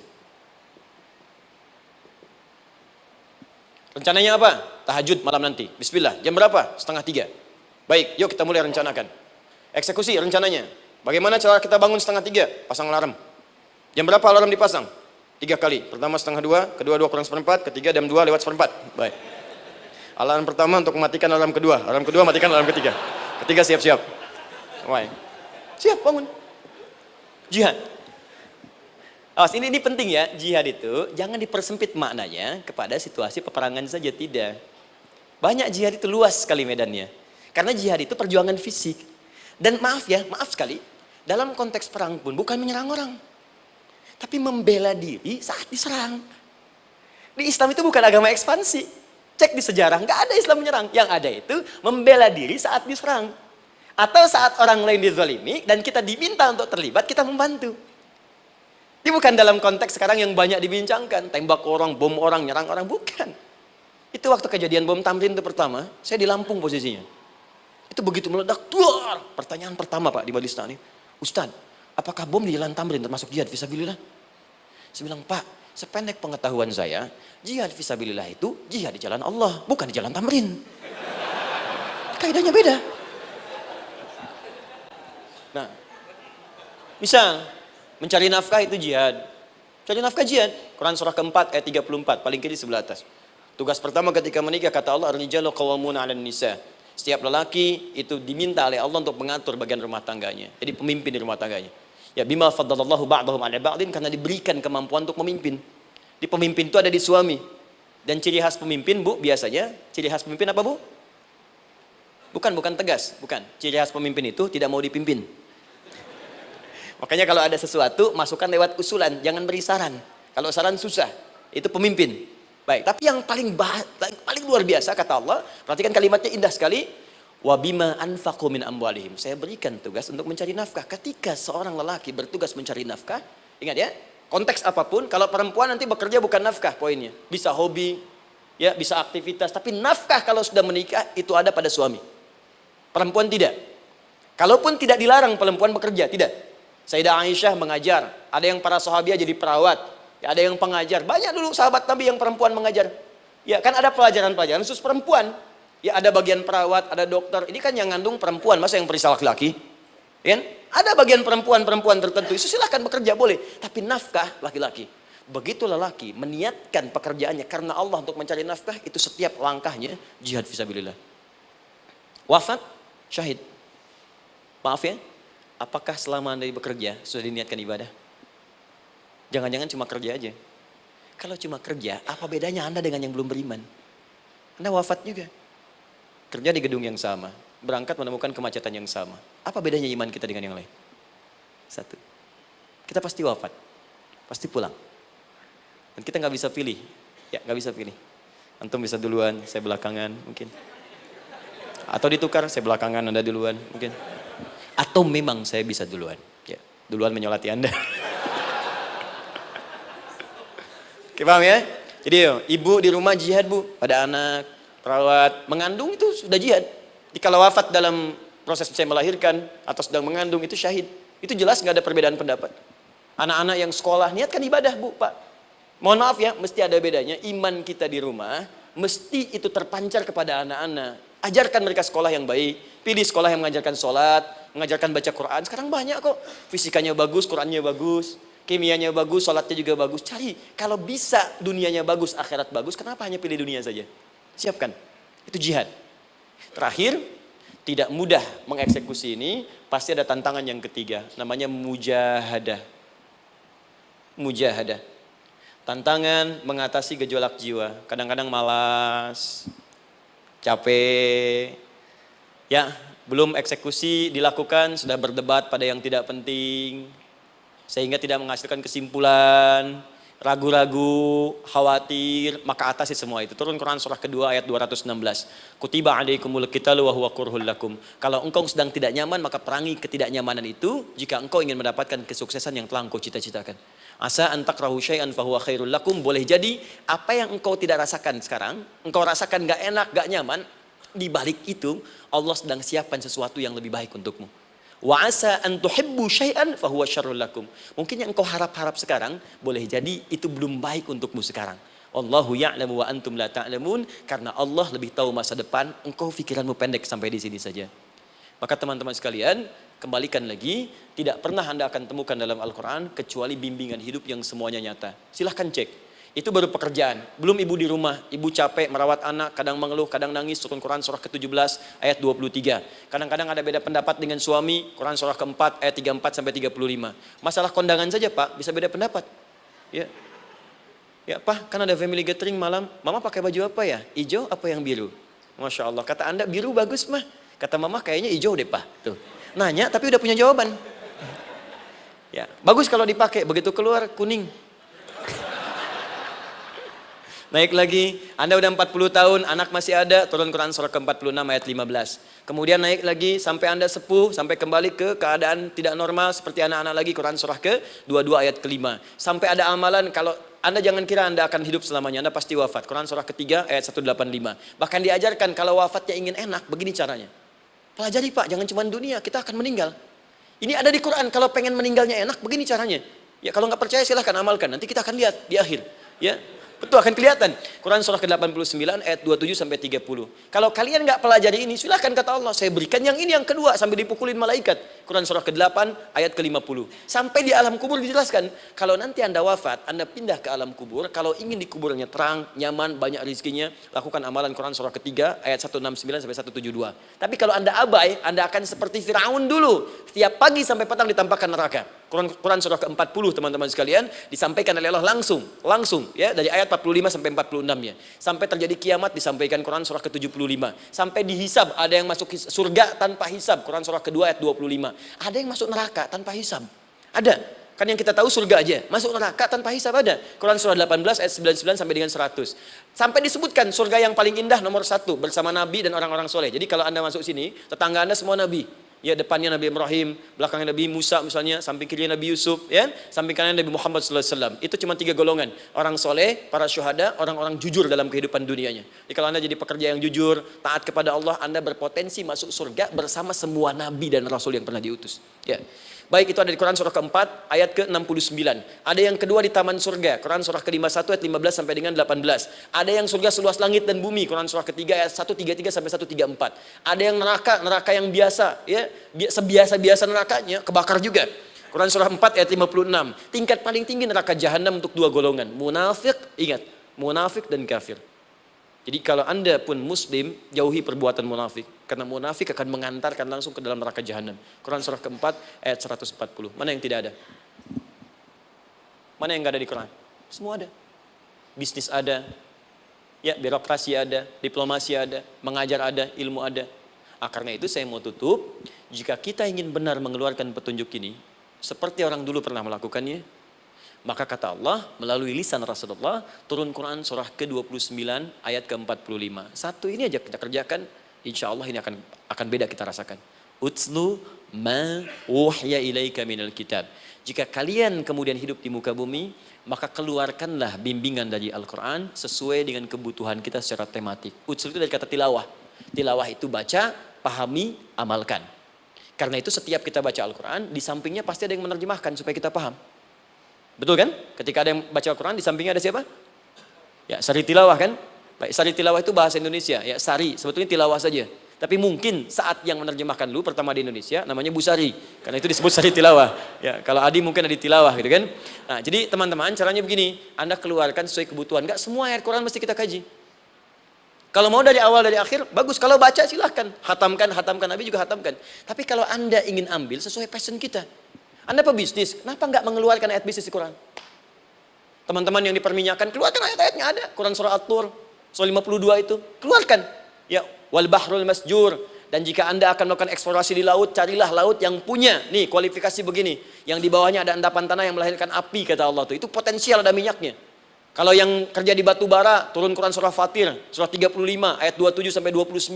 Rencananya apa? Tahajud malam nanti. Bismillah. Jam berapa? 2:30. Baik, yuk kita mulai rencanakan. Eksekusi rencananya. Bagaimana cara kita bangun 2:30? Pasang alarm. Jam berapa alarm dipasang? 3 kali. Pertama 1:30, kedua 2 kurang 1/4, ketiga jam 2 lewat 1/4. Baik. Alarm pertama untuk mematikan alarm kedua. Alarm kedua matikan alarm ketiga. Ketiga siap-siap. Baik. Siap bangun. Jihad. Awas, ini penting ya, jihad itu jangan dipersempit maknanya kepada situasi peperangan saja, tidak. Banyak jihad itu luas sekali medannya. Karena jihad itu perjuangan fisik. Dan maaf sekali, dalam konteks perang pun bukan menyerang orang. Tapi membela diri saat diserang. Di Islam itu bukan agama ekspansi. Cek di sejarah, nggak ada Islam menyerang. Yang ada itu membela diri saat diserang. Atau saat orang lain dizalimi dan kita diminta untuk terlibat, kita membantu. Ini bukan dalam konteks sekarang yang banyak dibincangkan, tembak orang, bom orang, nyerang orang, bukan. Itu waktu kejadian bom Tamrin itu pertama, saya di Lampung posisinya. Itu begitu meledak, duar. Pertanyaan pertama Pak di Majelis Taklim, Ustadz, apakah bom di Jalan Tamrin termasuk jihad fisabilillah? Saya bilang, Pak, sependek pengetahuan saya, jihad fisabilillah itu jihad di jalan Allah, bukan di Jalan Tamrin. Kaidahnya beda. Nah, misal mencari nafkah itu jihad. Cari nafkah jihad. Quran surah keempat ayat 34, paling kiri sebelah atas. Tugas pertama ketika menikah, kata Allah, ar-rijalu qawwamuna 'alan nisa. Setiap lelaki itu diminta oleh Allah untuk mengatur bagian rumah tangganya. Jadi pemimpin di rumah tangganya. Ya bima faddalallahu ba'dahum 'ala ba'din, karena diberikan kemampuan untuk memimpin. Di pemimpin itu ada di suami. Dan ciri khas pemimpin, Bu, biasanya ciri khas pemimpin apa, Bu? Bukan tegas, bukan. Ciri khas pemimpin itu tidak mau dipimpin. Makanya kalau ada sesuatu, masukkan lewat usulan, jangan beri saran. Kalau saran susah, itu pemimpin. Baik, tapi yang paling luar biasa kata Allah, perhatikan kalimatnya indah sekali. Wa bima anfaqu min amwalihim. Saya berikan tugas untuk mencari nafkah. Ketika seorang lelaki bertugas mencari nafkah, ingat ya, konteks apapun, kalau perempuan nanti bekerja bukan nafkah poinnya. Bisa hobi, ya, bisa aktivitas, tapi nafkah kalau sudah menikah itu ada pada suami. Perempuan tidak. Kalaupun tidak dilarang perempuan bekerja, tidak. Sayyidah Aisyah mengajar, ada yang para sahabiah jadi perawat, ya, ada yang pengajar. Banyak dulu sahabat Nabi yang perempuan mengajar. Ya, kan ada pelajaran-pelajaran khusus perempuan. Ya, ada bagian perawat, ada dokter. Ini kan yang ngandung perempuan, masa yang periksa laki-laki? Ya, ada bagian perempuan tertentu, itu silahkan bekerja boleh. Tapi nafkah laki-laki. Begitu lelaki meniatkan pekerjaannya karena Allah untuk mencari nafkah, itu setiap langkahnya jihad fisabilillah. Wafat, syahid. Maaf ya. Apakah selama Anda bekerja sudah diniatkan ibadah? Jangan-jangan cuma kerja aja. Kalau cuma kerja, apa bedanya Anda dengan yang belum beriman? Anda wafat juga. Kerja di gedung yang sama. Berangkat menemukan kemacetan yang sama. Apa bedanya iman kita dengan yang lain? Satu. Kita pasti wafat. Pasti pulang. Dan kita nggak bisa pilih. Ya, nggak bisa pilih. Antum bisa duluan, saya belakangan mungkin. Atau ditukar, saya belakangan, Anda duluan mungkin. Atau memang saya bisa duluan. Ya, duluan menyolati Anda. Oke, paham ya? Jadi ibu di rumah jihad, Bu. Pada anak, perawat, mengandung itu sudah jihad. Jadi kalau wafat dalam proses saya melahirkan atau sedang mengandung itu syahid. Itu jelas nggak ada perbedaan pendapat. Anak-anak yang sekolah niatkan ibadah, Bu, Pak. Mohon maaf ya, mesti ada bedanya. Iman kita di rumah mesti itu terpancar kepada anak-anak. Ajarkan mereka sekolah yang baik. Pilih sekolah yang mengajarkan sholat, mengajarkan baca Quran. Sekarang banyak kok. Fisikanya bagus, Qurannya bagus, kimianya bagus, sholatnya juga bagus. Cari. Kalau bisa dunianya bagus, akhirat bagus, kenapa hanya pilih dunia saja? Siapkan. Itu jihad. Terakhir, tidak mudah mengeksekusi ini. Pasti ada tantangan yang ketiga. Namanya mujahadah. Mujahadah. Tantangan mengatasi gejolak jiwa. Kadang-kadang malas, capek, ya, belum eksekusi dilakukan, sudah berdebat pada yang tidak penting, sehingga tidak menghasilkan kesimpulan. ragu-ragu, khawatir, maka atasi semua itu. Turun Quran surah kedua ayat 216. Kutiba alaikumul qitalu wa huwa kurhul lakum. Kalau engkau sedang tidak nyaman, maka perangi ketidaknyamanan itu jika engkau ingin mendapatkan kesuksesan yang telah engkau cita-citakan. Asa an takrahu syai'an fa huwa khairul lakum. Boleh jadi apa yang engkau tidak rasakan sekarang, engkau rasakan gak enak, gak nyaman, di balik itu Allah sedang siapkan sesuatu yang lebih baik untukmu. Wa asa an tuhibbu syai'an fa huwa syarrul lakum. Mungkin yang engkau harap-harap sekarang boleh jadi itu belum baik untukmu sekarang. Allahu ya'lamu wa antum la ta'lamun, karena Allah lebih tahu masa depan, engkau pikiranmu pendek sampai di sini saja. Maka teman-teman sekalian, kembalikan lagi, tidak pernah Anda akan temukan dalam Al-Qur'an kecuali bimbingan hidup yang semuanya nyata. Silahkan cek. Itu baru pekerjaan. Belum ibu di rumah, ibu capek merawat anak, kadang mengeluh, kadang nangis. Turun Quran surah ke-17 ayat 23. Kadang-kadang ada beda pendapat dengan suami, Quran surah ke-4 ayat 34 sampai 35. Masalah kondangan saja Pak, bisa beda pendapat. Ya. Ya Pak, kan ada family gathering malam, Mama pakai baju apa ya? Hijau apa yang biru? Masya Allah, kata Anda biru bagus mah. Kata Mama kayaknya hijau deh Pak. Tuh. Nanya tapi udah punya jawaban. Ya, bagus kalau dipakai, begitu keluar kuning. Naik lagi, Anda udah 40 tahun, anak masih ada, turun Quran surah ke-46 ayat 15. Kemudian naik lagi sampai Anda sepuh, sampai kembali ke keadaan tidak normal seperti anak-anak lagi, Quran surah ke-22 ayat ke-5. Sampai ada amalan, kalau Anda jangan kira Anda akan hidup selamanya, Anda pasti wafat. Quran surah ke-3 ayat 185. Bahkan diajarkan kalau wafatnya ingin enak, begini caranya. Pelajari Pak, jangan cuma dunia, kita akan meninggal. Ini ada di Quran, kalau pengen meninggalnya enak, begini caranya. Ya kalau nggak percaya silahkan amalkan, nanti kita akan lihat di akhir. Ya. Betul, akan kelihatan. Quran surah ke-89 ayat 27 sampai 30. Kalau kalian nggak pelajari ini, silahkan kata Allah, saya berikan yang ini yang kedua sambil dipukulin malaikat. Quran surah ke-8 ayat ke-50. Sampai di alam kubur dijelaskan, kalau nanti Anda wafat, Anda pindah ke alam kubur, kalau ingin di kuburnya terang, nyaman, banyak rezekinya, lakukan amalan Quran surah ketiga ayat 169 sampai 172. Tapi kalau Anda abai, Anda akan seperti Firaun dulu. Setiap pagi sampai petang ditampakkan neraka. Quran surah ke-40 teman-teman sekalian disampaikan oleh Allah langsung ya, dari ayat 45 sampai 46 ya. Sampai terjadi kiamat disampaikan Quran surah ke-75. Sampai dihisab, ada yang masuk surga tanpa hisab, Quran surah kedua ayat 25. Ada yang masuk neraka tanpa hisab. Ada. Kan yang kita tahu surga aja, masuk neraka tanpa hisab ada. Quran surah 18 ayat 99 sampai dengan 100. Sampai disebutkan surga yang paling indah nomor 1 bersama Nabi dan orang-orang soleh. Jadi kalau Anda masuk sini, tetangga Anda semua Nabi. Ya, depannya Nabi Ibrahim, belakangnya Nabi Musa misalnya, samping kirinya Nabi Yusuf, ya, samping kanan Nabi Muhammad SAW. Itu cuma 3 golongan, orang soleh, para syuhada, orang-orang jujur dalam kehidupan dunianya. Jadi kalau Anda jadi pekerja yang jujur, taat kepada Allah, Anda berpotensi masuk surga bersama semua Nabi dan Rasul yang pernah diutus. Ya. Baik, itu ada di Quran surah ke-4 ayat ke-69. Ada yang kedua di taman surga, Quran surah ke-51 ayat 15 sampai dengan 18. Ada yang surga seluas langit dan bumi, Quran surah ketiga ayat 133 sampai 134. Ada yang neraka yang biasa, ya, sebiasa-biasa nerakanya kebakar juga. Quran surah 4 ayat 56. Tingkat paling tinggi neraka jahanam untuk 2 golongan, munafik, ingat, munafik dan kafir. Jadi kalau Anda pun muslim, jauhi perbuatan munafik. Karena munafik akan mengantarkan langsung ke dalam neraka jahanam. Quran surah ke-4 ayat 140. Mana yang tidak ada? Mana yang nggak ada di Quran? Semua ada. Bisnis ada, ya, birokrasi ada, diplomasi ada, mengajar ada, ilmu ada. Karena itu saya mau tutup, jika kita ingin benar mengeluarkan petunjuk ini, seperti orang dulu pernah melakukannya, maka kata Allah melalui lisan Rasulullah, turun Quran surah ke-29 ayat ke-45. Satu ini aja kita kerjakan, insya Allah ini akan beda kita rasakan. Utslu ma wuhya ilaika minal kitab. Jika kalian kemudian hidup di muka bumi, maka keluarkanlah bimbingan dari Al-Quran sesuai dengan kebutuhan kita secara tematik. Utslu itu dari kata tilawah. Tilawah itu baca, pahami, amalkan. Karena itu setiap kita baca Al-Quran, di sampingnya pasti ada yang menerjemahkan supaya kita paham. Betul kan? Ketika ada yang baca Al-Quran, di sampingnya ada siapa? Ya, sari tilawah kan? Baik, sari tilawah itu bahasa Indonesia. Ya, sari, sebetulnya tilawah saja. Tapi mungkin saat yang menerjemahkan dulu pertama di Indonesia, namanya Bu Sari. Karena itu disebut sari tilawah. Ya, kalau Adi mungkin ada tilawah gitu kan? Nah, jadi teman-teman, caranya begini. Anda keluarkan sesuai kebutuhan. Enggak semua ayat Quran mesti kita kaji. Kalau mau dari awal, dari akhir, bagus. Kalau baca silahkan. Hatamkan, Nabi juga hatamkan. Tapi kalau Anda ingin ambil sesuai passion kita. Anda pebisnis, kenapa nggak mengeluarkan ayat bisnis di Quran? Teman-teman yang diperminyakan, keluarkan ayat-ayatnya ada. Quran surah At-Tur, surah 52 itu, keluarkan. Ya, wal bahrul masjur, Dan jika Anda akan melakukan eksplorasi di laut, carilah laut yang punya nih kualifikasi begini. Yang di bawahnya ada endapan tanah yang melahirkan api, kata Allah tuh. Itu potensial ada minyaknya. Kalau yang kerja di batu bara, turun Quran surah Fatir, surah 35 ayat 27 sampai 29.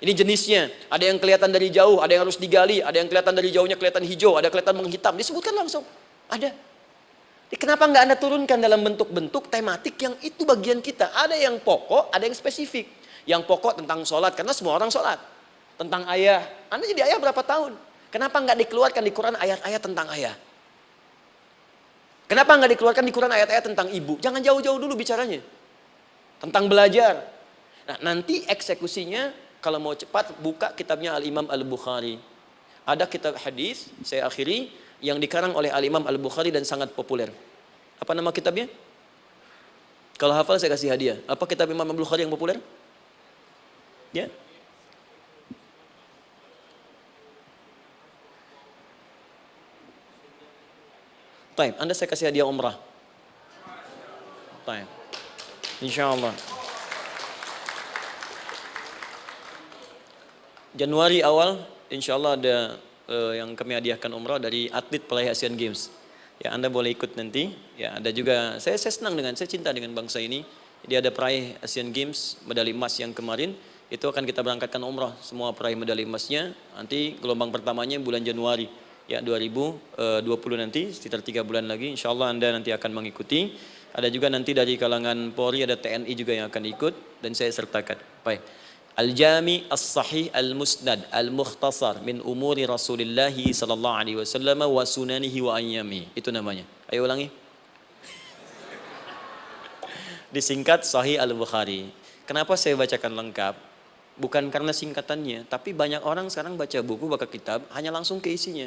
Ini jenisnya. Ada yang kelihatan dari jauh, ada yang harus digali, ada yang kelihatan dari jauhnya kelihatan hijau, ada kelihatan menghitam. Disebutkan langsung. Ada. Jadi kenapa nggak Anda turunkan dalam bentuk-bentuk tematik yang itu bagian kita? Ada yang pokok, ada yang spesifik. Yang pokok tentang sholat, karena semua orang sholat. Tentang ayah. Anda jadi ayah berapa tahun? Kenapa nggak dikeluarkan di Quran ayat-ayat tentang ayah? Kenapa nggak dikeluarkan di Quran ayat-ayat tentang ibu? Jangan jauh-jauh dulu bicaranya. Tentang belajar. Nah, nanti eksekusinya kalau mau cepat buka kitabnya Al-Imam Al-Bukhari. Ada kitab hadis, saya akhiri, yang dikarang oleh Al-Imam Al-Bukhari dan sangat populer. Apa nama kitabnya? Kalau hafal saya kasih hadiah. Apa kitab Imam Al-Bukhari yang populer? Ya. Baik, Anda saya kasih hadiah umrah. Baik. Insyaallah. Januari awal, insyaallah ada yang kami hadiahkan umrah dari atlet peraih Asian Games. Ya, Anda boleh ikut nanti. Ya, ada juga saya senang saya cinta dengan bangsa ini. Dia ada peraih Asian Games medali emas yang kemarin. Itu akan kita berangkatkan umrah semua peraih medali emasnya. Nanti gelombang pertamanya bulan Januari. Ya 2020 nanti sekitar 3 bulan lagi insyaallah Anda nanti akan mengikuti. Ada juga nanti dari kalangan Polri, ada TNI juga yang akan ikut dan saya sertakan. Baik. Al-Jami As-Sahih Al-Musnad Al-Mukhtasar min umuri Rasulillah sallallahu alaihi wasallam wa sunanihi wa ayyami. Itu namanya. Ayo ulangi. Disingkat Sahih Al-Bukhari. Kenapa saya bacakan lengkap? Bukan karena singkatannya, tapi banyak orang sekarang baca buku, baca kitab hanya langsung ke isinya.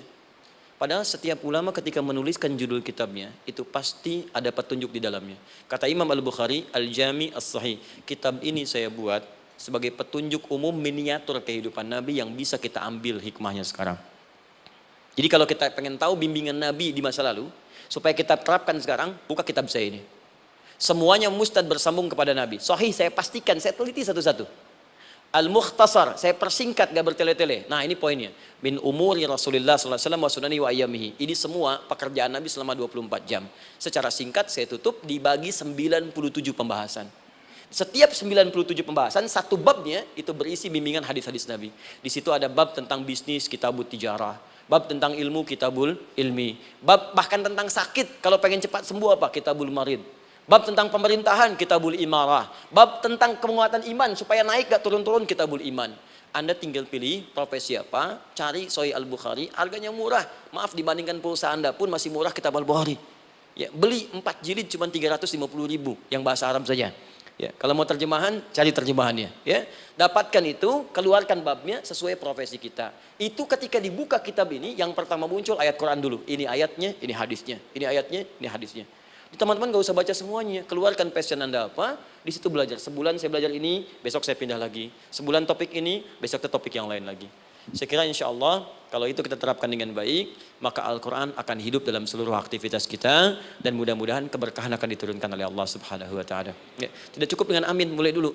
Padahal setiap ulama ketika menuliskan judul kitabnya, itu pasti ada petunjuk di dalamnya. Kata Imam Al-Bukhari, Al-Jami As-Sahih. Kitab ini saya buat sebagai petunjuk umum miniatur kehidupan Nabi yang bisa kita ambil hikmahnya sekarang. Jadi kalau kita pengen tahu bimbingan Nabi di masa lalu, supaya kita terapkan sekarang, buka kitab saya ini. Semuanya mustad bersambung kepada Nabi. Sahih saya pastikan, saya teliti satu-satu. Al-Mukhtasar, saya persingkat gak bertele-tele. Nah ini poinnya. Min umuri Rasulullah SAW wa sunani wa ayyamihi. Ini semua pekerjaan Nabi selama 24 jam. Secara singkat saya tutup dibagi 97 pembahasan. Setiap 97 pembahasan, satu babnya itu berisi bimbingan hadis-hadis Nabi. Di situ ada bab tentang bisnis, kitabut tijarah. Bab tentang ilmu, kitabul ilmi. Bab bahkan tentang sakit, kalau pengen cepat sembuh apa? Kitabul marid. Bab tentang pemerintahan, kitabul imarah. Bab tentang penguatan iman, supaya naik gak turun-turun, kitabul iman. Anda tinggal pilih profesi apa, cari Sahih Al-Bukhari, harganya murah. Maaf, dibandingkan pulsa Anda pun masih murah kitab Al-Bukhari. Ya, beli 4 jilid cuma 350.000 yang bahasa Arab saja. Ya, kalau mau terjemahan, cari terjemahannya. Ya, dapatkan itu, keluarkan babnya sesuai profesi kita. Itu ketika dibuka kitab ini, yang pertama muncul ayat Quran dulu. Ini ayatnya, ini hadisnya. Ini ayatnya, ini hadisnya. Teman-teman gak usah baca semuanya, keluarkan passion Anda apa, di situ belajar. Sebulan saya belajar ini, besok saya pindah lagi. Sebulan topik ini, besok ke topik yang lain lagi. Saya kira insya Allah kalau itu kita terapkan dengan baik, maka Al-Quran akan hidup dalam seluruh aktivitas kita dan mudah-mudahan keberkahan akan diturunkan oleh Allah Subhanahu Wa Taala. Ya, tidak cukup dengan amin, mulai dulu.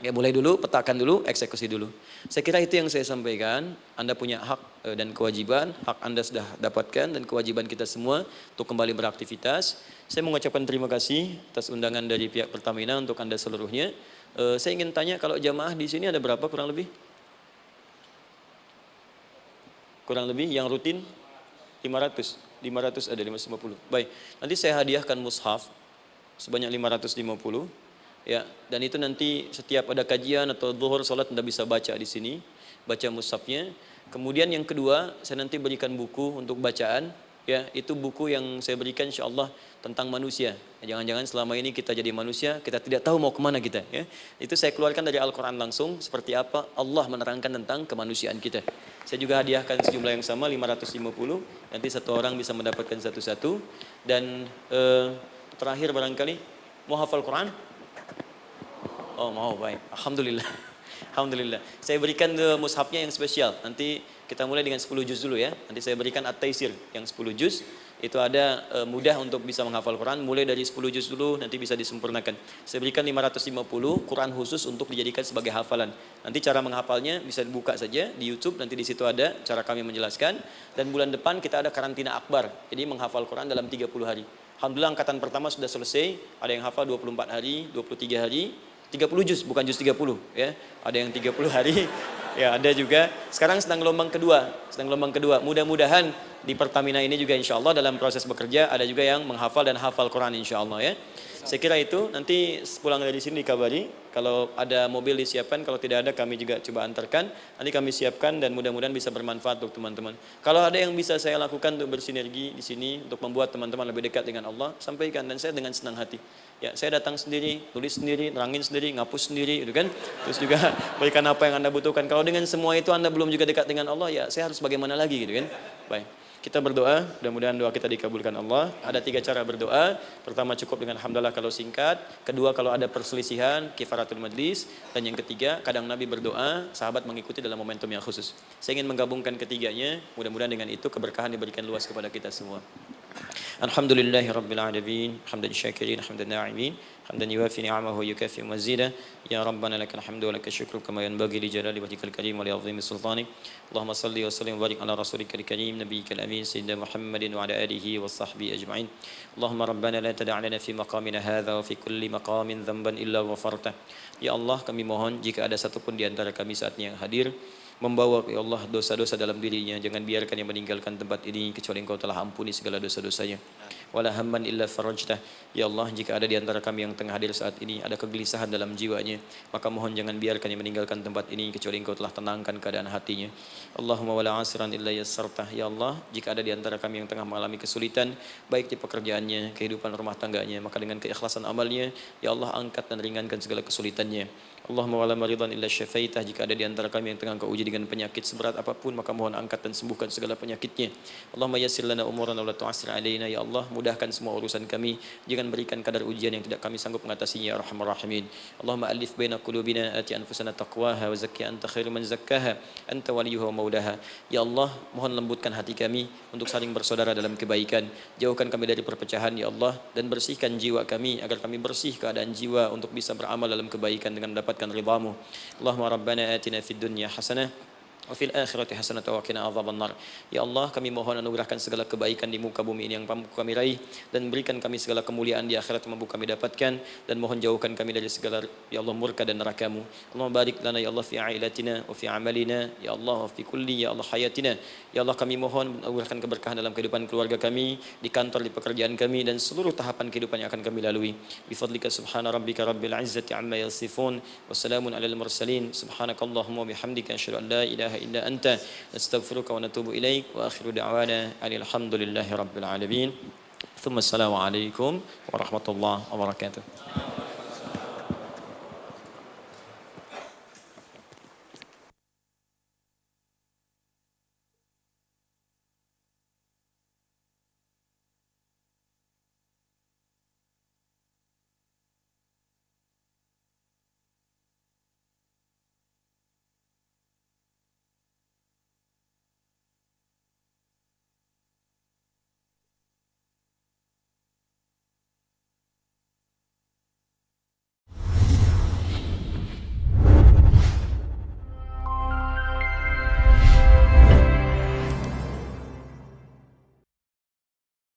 Ya, mulai dulu, petakan dulu, eksekusi dulu. Saya kira itu yang saya sampaikan. Anda punya hak dan kewajiban, hak Anda sudah dapatkan dan kewajiban kita semua untuk kembali beraktivitas. Saya mengucapkan terima kasih atas undangan dari pihak Pertamina untuk Anda seluruhnya. Saya ingin tanya, kalau jamaah di sini ada berapa kurang lebih? Kurang lebih yang rutin 500 ada 550. Baik, nanti saya hadiahkan mushaf sebanyak 550 ya, dan itu nanti setiap ada kajian atau zuhur salat Anda bisa baca di sini, baca mushafnya. Kemudian yang kedua, saya nanti berikan buku untuk bacaan ya, itu buku yang saya berikan insyaallah tentang manusia. Jangan-jangan selama ini kita jadi manusia, kita tidak tahu mau kemana kita ya. Itu saya keluarkan dari Al-Quran langsung, seperti apa Allah menerangkan tentang kemanusiaan kita. Saya juga hadiahkan sejumlah yang sama 550, nanti satu orang bisa mendapatkan satu-satu. Dan terakhir barangkali mau hafal Quran? Oh mau, baik, Alhamdulillah. Alhamdulillah. Saya berikan mushafnya yang spesial. Nanti kita mulai dengan 10 juz dulu ya. Nanti saya berikan At-Taisir yang 10 juz. itu ada mudah untuk bisa menghafal Quran, mulai dari 10 juz dulu, nanti bisa disempurnakan. Saya berikan 550 Quran khusus untuk dijadikan sebagai hafalan. Nanti cara menghafalnya bisa dibuka saja di YouTube, nanti di situ ada cara kami menjelaskan. Dan bulan depan kita ada karantina akbar, jadi menghafal Quran dalam 30 hari. Alhamdulillah angkatan pertama sudah selesai, ada yang hafal 24 hari, 23 hari, 30 juz, bukan juz 30 ya. Ada yang 30 hari. Ya, ada juga. Sekarang sedang gelombang kedua. Mudah-mudahan di Pertamina ini juga insya Allah dalam proses bekerja ada juga yang menghafal dan hafal Quran insya Allah ya. Saya kira itu, nanti pulang dari sini dikabari. Kalau ada mobil disiapkan, kalau tidak ada kami juga coba antarkan. Nanti kami siapkan dan mudah-mudahan bisa bermanfaat untuk teman-teman. Kalau ada yang bisa saya lakukan untuk bersinergi di sini, untuk membuat teman-teman lebih dekat dengan Allah, sampaikan, dan saya dengan senang hati. Ya, saya datang sendiri, tulis sendiri, nerangin sendiri, ngapus sendiri, gitu kan. Terus juga berikan apa yang Anda butuhkan. Kalau dengan semua itu Anda belum juga dekat dengan Allah, ya saya harus bagaimana lagi, gitu kan. Baik. Kita berdoa, mudah-mudahan doa kita dikabulkan Allah. Ada 3 cara berdoa. Pertama, cukup dengan hamdalah kalau singkat. Kedua, kalau ada perselisihan, kifaratul majlis. Dan yang ketiga, kadang Nabi berdoa, sahabat mengikuti dalam momentum yang khusus. Saya ingin menggabungkan ketiganya. Mudah-mudahan dengan itu keberkahan diberikan luas kepada kita semua. Alhamdulillahi Rabbil Alamin, hamdan syakirin, hamdan na'imin, hamdan yuwafi ni'amahu yukafi mazida. Ya Rabbana lakal hamdu wa lakal syukru kama yanbaghi li jalali wajhikal karim wa li 'azimi sultani. Allahumma salli wa sallim wa barik ala rasulika karim nabiyyikal amin sayyidina Muhammadin wa ala alihi wa sahbihi ajma'in. Allahumma Rabbana la tada' lana fi maqamina hadha wa fi kulli maqamin dhanban illa ghafartah. Ya Allah, kami mohon jika ada satupun di antara kami saat ini yang hadir membawa ya Allah dosa-dosa dalam dirinya, jangan biarkan yang meninggalkan tempat ini kecuali Engkau telah ampuni segala dosa-dosanya. Wala hamman illa farajtah. Ya Allah, jika ada di antara kami yang tengah hadir saat ini ada kegelisahan dalam jiwanya, maka mohon jangan biarkan yang meninggalkan tempat ini kecuali Engkau telah tenangkan keadaan hatinya. Allahumma wala asran illa yassartah. Ya Allah, jika ada di antara kami yang tengah mengalami kesulitan baik di pekerjaannya, kehidupan rumah tangganya, maka dengan keikhlasan amalnya ya Allah angkat dan ringankan segala kesulitannya. Allahumma wala maridan illa syafaitah. Jika ada di antara kami yang tengah Engkau uji dengan penyakit seberat apapun, maka mohon angkat dan sembuhkan segala penyakitnya. Allahumma yassir lana umurana wa la tu'assir alaina. Ya Allah, mudahkan semua urusan kami, jangan berikan kadar ujian yang tidak kami sanggup mengatasinya ya arhamar rahimin. Allahumma alif baina qulubina, ati anfusana taqwaha wa zakki anta khairu man zakkaha, anta waliyuha wa maulaha. Ya Allah, mohon lembutkan hati kami untuk saling bersaudara dalam kebaikan, jauhkan kami dari perpecahan ya Allah, dan bersihkan jiwa kami agar kami bersih keadaan jiwa untuk bisa beramal dalam kebaikan dengan mendapatkan ridhamu. Allahumma rabbana atina fid dunya hasanah wa fil akhirati hasanatan wa qina adzabannar. Ya Allah, kami mohon anugerahkan segala kebaikan di muka bumi ini yang mampu kami raih, dan berikan kami segala kemuliaan di akhirat yang mampu kami dapatkan, dan mohon jauhkan kami dari segala ya Allah murka dan neraka-Mu. Allahumma barik lana ya Allah fi ailatina wa fi amalina ya Allah wa fi kulli ya Allah hayatina. Ya Allah, kami mohon anugerahkan keberkahan dalam kehidupan keluarga kami, di kantor, di pekerjaan kami, dan seluruh tahapan kehidupan yang akan kami lalui. Bi fadlika subhana rabbika rabbil izzati amma yasifun wa salamun alal mursalin. Subhanakallahumma wa bihamdika asyhadu an la ilaha illa anta nastaghfiruka wa natubu ilaik wa akhiru da'wana alhamdulillahi rabbil alamin. Thumma assalamu alaikum warahmatullahi wabarakatuh.